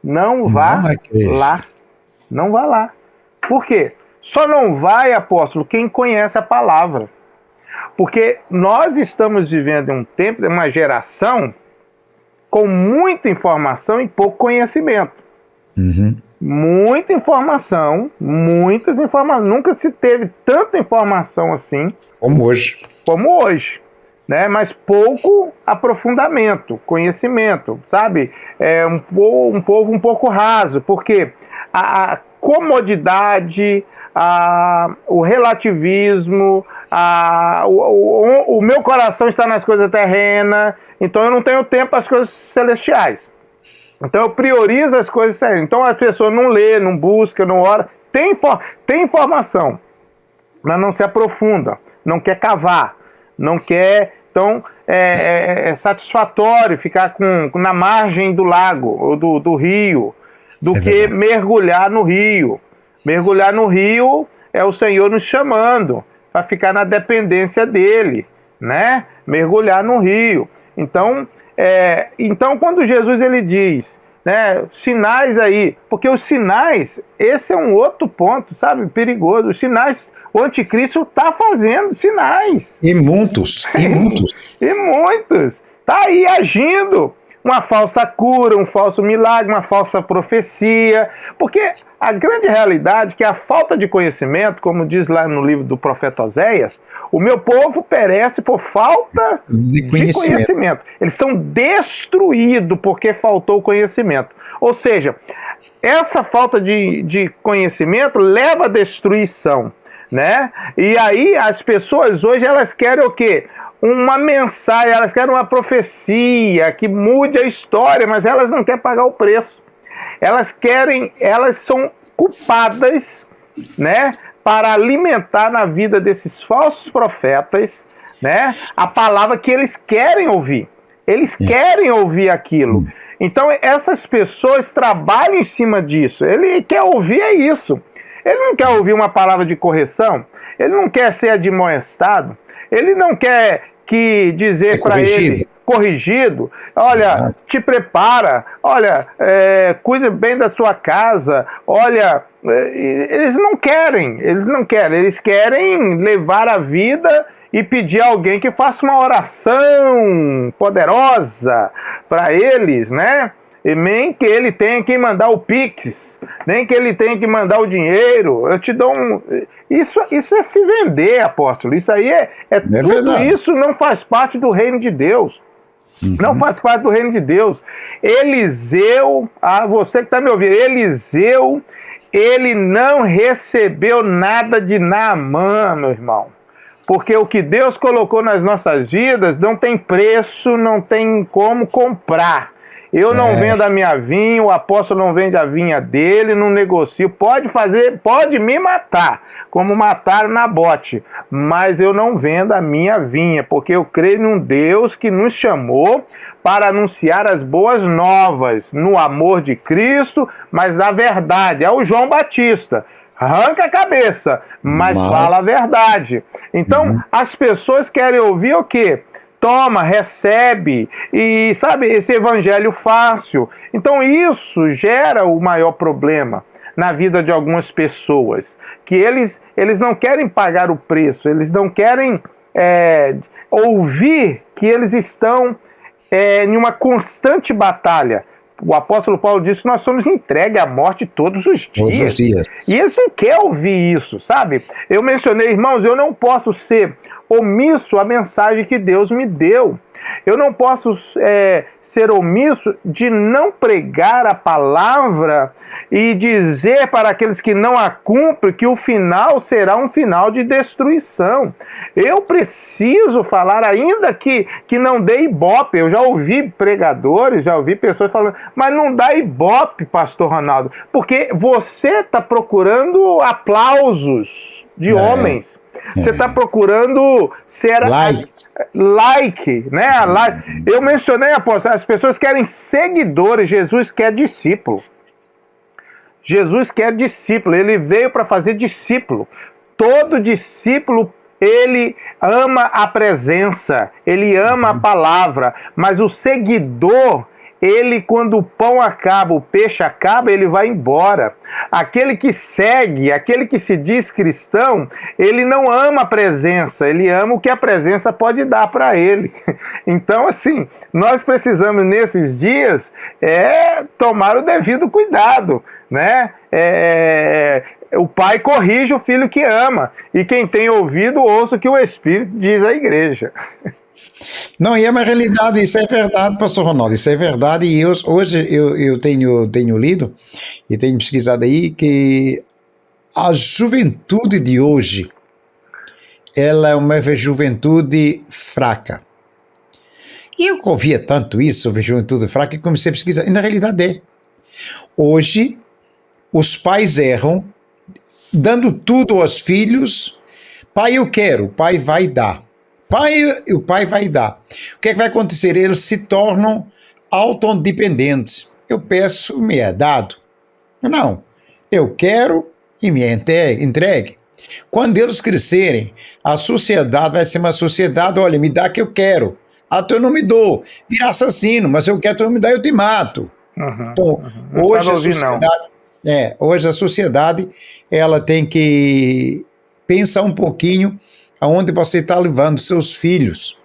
não vá lá, não vá lá. Por quê? Só não vai, apóstolo, quem conhece a palavra. Porque nós estamos vivendo um tempo, uma geração com muita informação e pouco conhecimento. Uhum. Muita informação, muitas informações. Nunca se teve tanta informação assim como hoje, né? Mas pouco aprofundamento, conhecimento, sabe? Um povo um pouco raso, porque a comodidade, o relativismo, o meu coração está nas coisas terrenas, então eu não tenho tempo para as coisas celestiais. Então eu priorizo as coisas celestiais. Então a pessoa não lê, não busca, não ora. Tem informação, mas não se aprofunda, não quer cavar, não quer. Então é satisfatório ficar na margem do lago ou do rio, do que verdade. Mergulhar no rio. Mergulhar no rio é o Senhor nos chamando para ficar na dependência dele, né? Mergulhar no rio. Então quando Jesus ele diz, né, sinais aí, porque os sinais, esse é um outro ponto, sabe, perigoso. Os sinais, o anticristo está fazendo sinais. E muitos. E muitos. Está aí agindo. Uma falsa cura, um falso milagre, uma falsa profecia. Porque a grande realidade é que a falta de conhecimento, como diz lá no livro do profeta Oséias, o meu povo perece por falta de conhecimento. Eles são destruídos porque faltou conhecimento. Ou seja, essa falta de conhecimento leva à destruição, né? E aí as pessoas hoje elas querem o quê? Uma mensagem, elas querem uma profecia que mude a história, mas elas não querem pagar o preço. Elas são culpadas, né, para alimentar na vida desses falsos profetas, né, a palavra que eles querem ouvir. Eles querem ouvir aquilo. Então essas pessoas trabalham em cima disso. Ele quer ouvir isso. Ele não quer ouvir uma palavra de correção. Ele não quer ser admoestado. Ele não quer dizer para ele, corrigido, olha, te prepara, olha, cuide bem da sua casa, olha, eles não querem, eles querem levar a vida e pedir a alguém que faça uma oração poderosa para eles, né? E nem que ele tenha que mandar o Pix, nem que ele tenha que mandar o dinheiro. Eu te dou Isso é se vender, apóstolo. Isso aí tudo verdade. Isso não faz parte do reino de Deus. Uhum. Não faz parte do reino de Deus. Eliseu, você que está me ouvindo, Eliseu, ele não recebeu nada de Naamã, meu irmão. Porque o que Deus colocou nas nossas vidas não tem preço, não tem como comprar. Eu não vendo a minha vinha, o apóstolo não vende a vinha dele, não negocio. Pode me matar, como mataram Nabote, mas eu não vendo a minha vinha, porque eu creio num Deus que nos chamou para anunciar as boas novas, no amor de Cristo, mas a verdade. É o João Batista. Arranca a cabeça, mas fala a verdade. Então, as pessoas querem ouvir o quê? Toma, recebe, e sabe, esse evangelho fácil. Então isso gera o maior problema na vida de algumas pessoas, que eles não querem pagar o preço, eles não querem ouvir que eles estão em uma constante batalha. O apóstolo Paulo disse que nós somos entregues à morte todos os dias. Todos os dias. E eles não querem ouvir isso, sabe? Eu mencionei, irmãos, eu não posso ser omisso à mensagem que Deus me deu. Eu não posso ser omisso de não pregar a palavra e dizer para aqueles que não a cumprem que o final será um final de destruição. Eu preciso falar, ainda que não dê ibope. Eu já ouvi pregadores, já ouvi pessoas falando, mas não dá ibope, pastor Ronaldo, porque você está procurando aplausos de homens. Você está procurando ser like, né? Eu mencionei, apóstolo, as pessoas querem seguidores, Jesus quer discípulo. Jesus quer discípulo, ele veio para fazer discípulo. Todo discípulo, ele ama a presença, ele ama a palavra, mas o seguidor, ele, quando o pão acaba, o peixe acaba, ele vai embora. Aquele que segue, aquele que se diz cristão, ele não ama a presença, ele ama o que a presença pode dar para ele. Então, assim, nós precisamos nesses dias tomar o devido cuidado, né? O pai corrige o filho que ama, e quem tem ouvido, ouça o que o Espírito diz à igreja. Não, e é uma realidade, isso é verdade, pastor Ronaldo, isso é verdade, e hoje eu tenho lido e tenho pesquisado aí que a juventude de hoje, ela é uma juventude fraca. E eu ouvia tanto isso sobre juventude fraca que comecei a pesquisar, e na realidade é. Hoje, os pais erram, dando tudo aos filhos. Pai, eu quero, o pai vai dar. O pai vai dar. O que é que vai acontecer? Eles se tornam autodependentes. Eu peço, me é dado. Não, eu quero e me é entregue. Quando eles crescerem, a sociedade vai ser uma sociedade, olha, me dá que eu quero. Tu eu não me dou. Vira assassino, mas eu quero, tu não me dá, eu te mato. Então, hoje a sociedade, ela tem que pensar um pouquinho aonde você está levando seus filhos.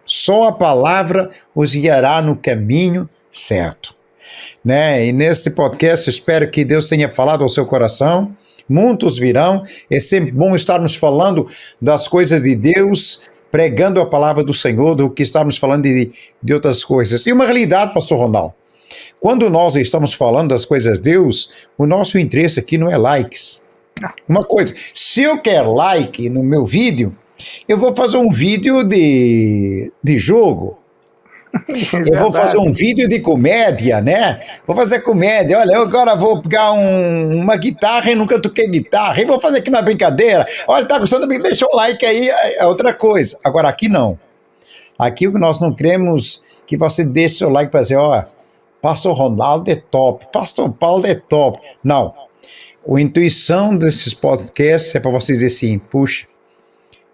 Só a palavra os guiará no caminho certo. Né? E neste podcast, espero que Deus tenha falado ao seu coração. Muitos virão. É sempre bom estarmos falando das coisas de Deus, pregando a palavra do Senhor, do que estarmos falando de outras coisas. E uma realidade, pastor Ronaldo, quando nós estamos falando das coisas de Deus, o nosso interesse aqui não é likes. Uma coisa, se eu quero like no meu vídeo, eu vou fazer um vídeo de jogo. Eu vou fazer um vídeo de comédia, né? Vou fazer comédia. Olha, eu agora vou pegar uma guitarra e nunca toquei guitarra. E vou fazer aqui uma brincadeira. Olha, tá gostando? Deixa o like aí, é outra coisa. Agora, aqui não. Aqui o que nós não queremos que você deixe seu like para dizer, ó, pastor Ronaldo é top, pastor Paulo é top. Não. A intuição desses podcasts é para você dizer assim, puxa,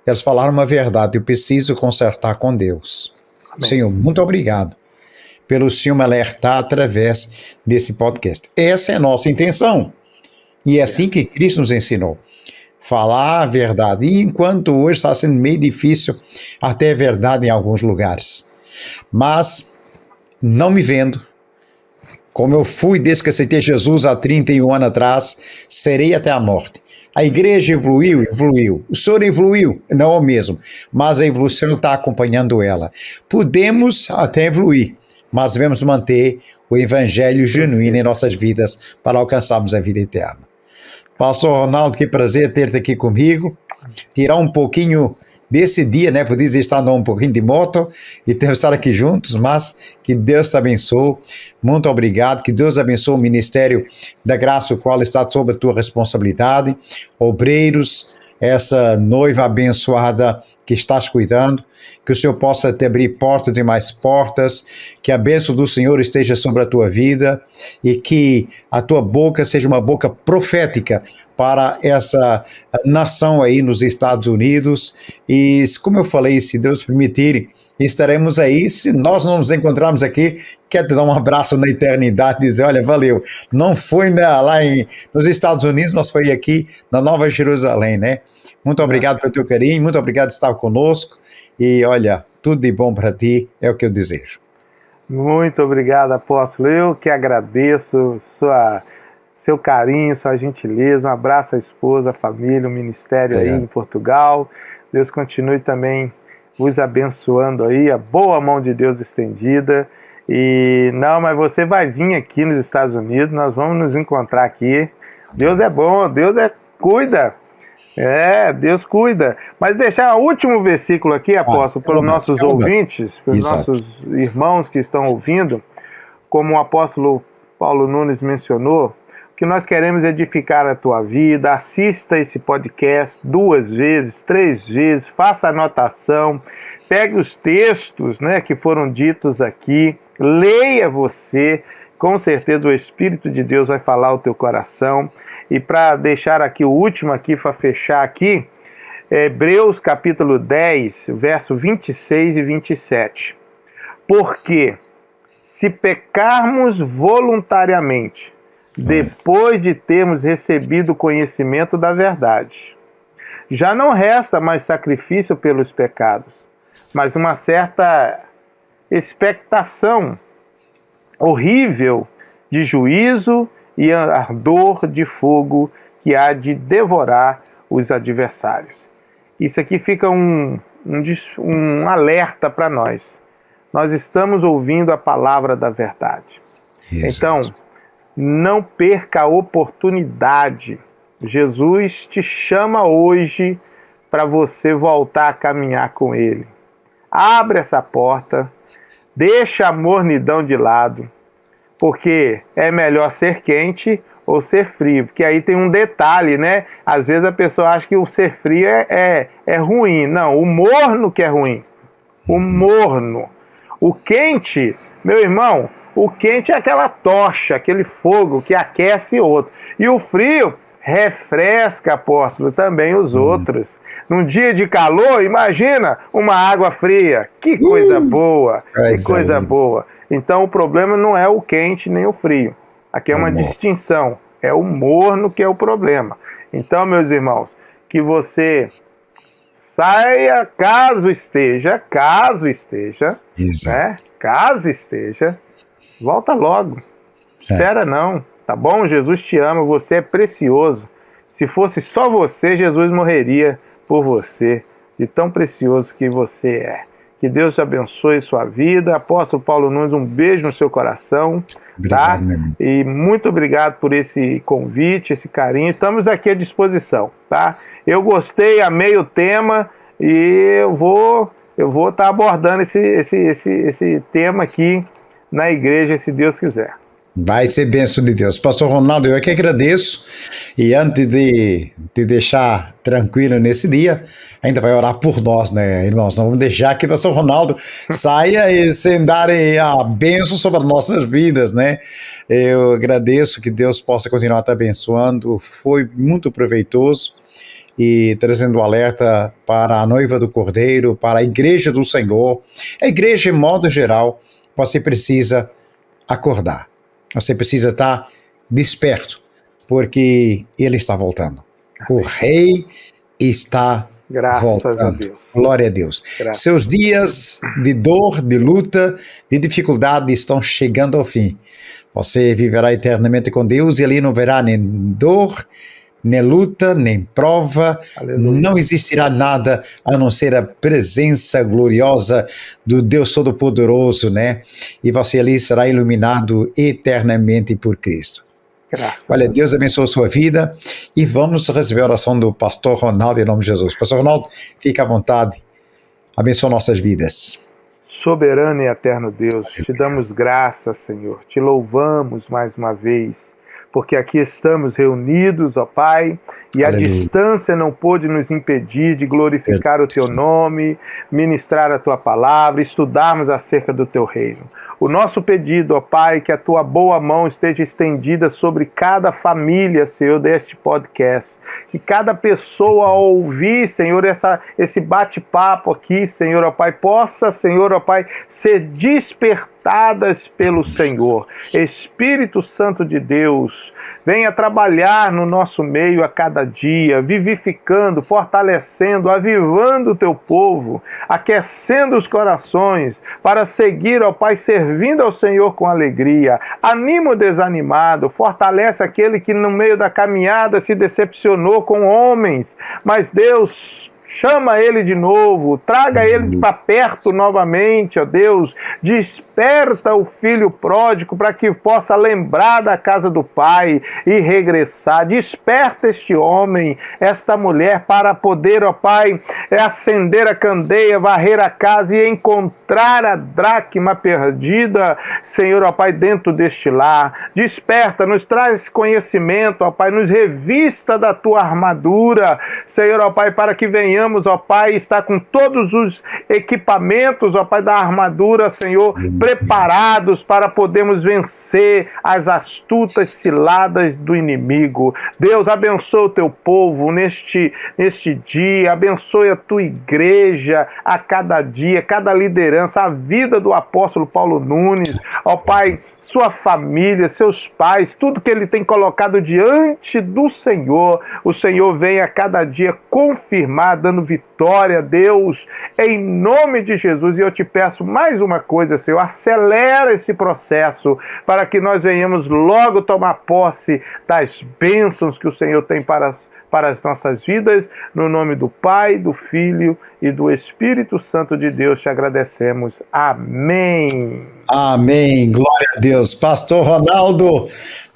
eles falaram uma verdade, eu preciso consertar com Deus. Amém. Senhor, muito obrigado pelo Senhor me alertar através desse podcast. Essa é a nossa intenção. E é assim que Cristo nos ensinou. Falar a verdade. E enquanto hoje está sendo meio difícil até a verdade em alguns lugares. Mas, não me vendo, como eu fui desde que aceitei Jesus há 31 anos atrás, serei até a morte. A igreja evoluiu. O senhor evoluiu, não é o mesmo, mas a evolução está acompanhando ela. Podemos até evoluir, mas devemos manter o evangelho genuíno em nossas vidas para alcançarmos a vida eterna. Pastor Ronaldo, que prazer ter-te aqui comigo. Tirar um pouquinho desse dia, né? Podia estar andando um pouquinho de moto e ter estar aqui juntos, mas que Deus te abençoe. Muito obrigado. Que Deus abençoe o ministério da graça, o qual está sob a tua responsabilidade. Obreiros, essa noiva abençoada que estás cuidando, que o Senhor possa te abrir portas e mais portas, que a bênção do Senhor esteja sobre a tua vida e que a tua boca seja uma boca profética para essa nação aí nos Estados Unidos. E como eu falei, se Deus permitir, estaremos aí. Se nós não nos encontrarmos aqui, quero te dar um abraço na eternidade e dizer, olha, valeu, não foi nos Estados Unidos, nós foi aqui na Nova Jerusalém, né? Muito obrigado pelo teu carinho, muito obrigado por estar conosco e olha, tudo de bom para ti, é o que eu desejo. Muito obrigado, apóstolo. Eu que agradeço seu carinho, sua gentileza. Um abraço à esposa, à família, o ministério aí em Portugal. Deus continue também vos abençoando aí, a boa mão de Deus estendida. E não, mas você vai vir aqui nos Estados Unidos, nós vamos nos encontrar aqui. Deus é bom, cuida. Deus cuida. Mas deixar o último versículo aqui, apóstolo, para os nossos ouvintes, para os nossos irmãos que estão ouvindo, como o apóstolo Paulo Nunes mencionou, que nós queremos edificar a tua vida. Assista esse podcast 2 vezes, 3 vezes, faça anotação, pegue os textos, né, que foram ditos aqui, leia você, com certeza o Espírito de Deus vai falar ao teu coração. E para deixar aqui o último aqui, para fechar aqui, Hebreus capítulo 10, verso 26 e 27. Porque se pecarmos voluntariamente, depois de termos recebido o conhecimento da verdade, já não resta mais sacrifício pelos pecados, mas uma certa expectação horrível de juízo e ardor de fogo que há de devorar os adversários. Isso aqui fica um alerta para nós. Nós estamos ouvindo a palavra da verdade. Então, não perca a oportunidade. Jesus te chama hoje para você voltar a caminhar com Ele. Abre essa porta, deixa a mornidão de lado, porque é melhor ser quente ou ser frio, porque aí tem um detalhe, né? Às vezes a pessoa acha que o ser frio é ruim. Não, o morno que é ruim. O morno. O quente, meu irmão, o quente é aquela tocha, aquele fogo que aquece outro. E o frio refresca, apóstolo, também os outros. Num dia de calor, imagina uma água fria. Que coisa boa, que coisa boa. Então o problema não é o quente nem o frio. Aqui é uma distinção. É o morno que é o problema. Então, meus irmãos, que você saia, caso esteja, né? Caso esteja, volta logo. Espera não, tá bom? Jesus te ama, você é precioso. Se fosse só você, Jesus morreria por você, de tão precioso que você é. Que Deus te abençoe sua vida. Apóstolo Paulo Nunes, um beijo no seu coração. Obrigado, tá? E muito obrigado por esse convite, esse carinho. Estamos aqui à disposição, tá? Eu gostei, amei o tema e eu vou estar abordando esse tema aqui na igreja, se Deus quiser. Vai ser bênção de Deus. Pastor Ronaldo, eu é que agradeço. E antes de te deixar tranquilo nesse dia, ainda vai orar por nós, né, irmãos? Não vamos deixar que o Pastor Ronaldo saia e sem dar a bênção sobre as nossas vidas, né? Eu agradeço que Deus possa continuar te abençoando. Foi muito proveitoso e trazendo alerta para a noiva do Cordeiro, para a igreja do Senhor. A igreja, em modo geral, você precisa acordar. Você precisa estar desperto, porque ele está voltando. O rei está voltando. Glória a Deus. Seus dias de dor, de luta, de dificuldade estão chegando ao fim. Você viverá eternamente com Deus e ali não verá nem dor, nem luta, nem prova. Aleluia. Não existirá nada a não ser a presença gloriosa do Deus Todo-Poderoso, né? E você ali será iluminado eternamente por Cristo. Graças. Olha, Deus abençoe a sua vida e vamos receber a oração do pastor Ronaldo em nome de Jesus. Pastor Ronaldo, fique à vontade. Abençoe nossas vidas. Soberano e eterno Deus, te damos graças, Senhor. Te louvamos mais uma vez, porque aqui estamos reunidos, ó Pai, e a distância não pôde nos impedir de glorificar o Teu nome, ministrar a Tua palavra, estudarmos acerca do Teu reino. O nosso pedido, ó Pai, que a Tua boa mão esteja estendida sobre cada família, Senhor, deste podcast. Que cada pessoa ao ouvir, Senhor, esse bate-papo aqui, Senhor, ó Pai, possa, Senhor, ó Pai, ser despertadas pelo Senhor. Espírito Santo de Deus, venha trabalhar no nosso meio a cada dia, vivificando, fortalecendo, avivando o Teu povo, aquecendo os corações, para seguir, ó Pai, servindo ao Senhor com alegria. Anima o desanimado, fortalece aquele que no meio da caminhada se decepcionou com homens, mas Deus, chama ele de novo, traga ele para perto novamente, ó Deus. Desperta o filho pródigo para que possa lembrar da casa do pai e regressar. Desperta este homem, esta mulher, para poder, ó Pai, acender a candeia, varrer a casa e encontrar a dracma perdida, Senhor, ó Pai, dentro deste lar. Desperta, nos traz conhecimento, ó Pai, nos revista da Tua armadura, Senhor, ó Pai, para que venhamos, ó Pai, estar com todos os equipamentos, ó Pai, da armadura, Senhor, preparados para podermos vencer as astutas ciladas do inimigo. Deus, abençoa o Teu povo neste dia, abençoe a Tua igreja a cada dia, cada liderança, a vida do apóstolo Paulo Nunes, ó Pai, sua família, seus pais, tudo que ele tem colocado diante do Senhor, o Senhor vem a cada dia confirmar, dando vitória, Deus, em nome de Jesus. E eu te peço mais uma coisa, Senhor, acelera esse processo para que nós venhamos logo tomar posse das bênçãos que o Senhor tem para as nossas vidas. No nome do Pai, do Filho e do Espírito Santo de Deus te agradecemos. Amém. Amém. Glória a Deus. Pastor Ronaldo,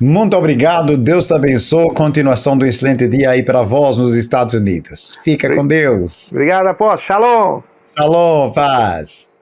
muito obrigado. Deus te abençoe. Continuação do excelente dia aí para vós nos Estados Unidos. Fica com Deus. Obrigado, apóstolo. Shalom. Shalom, paz.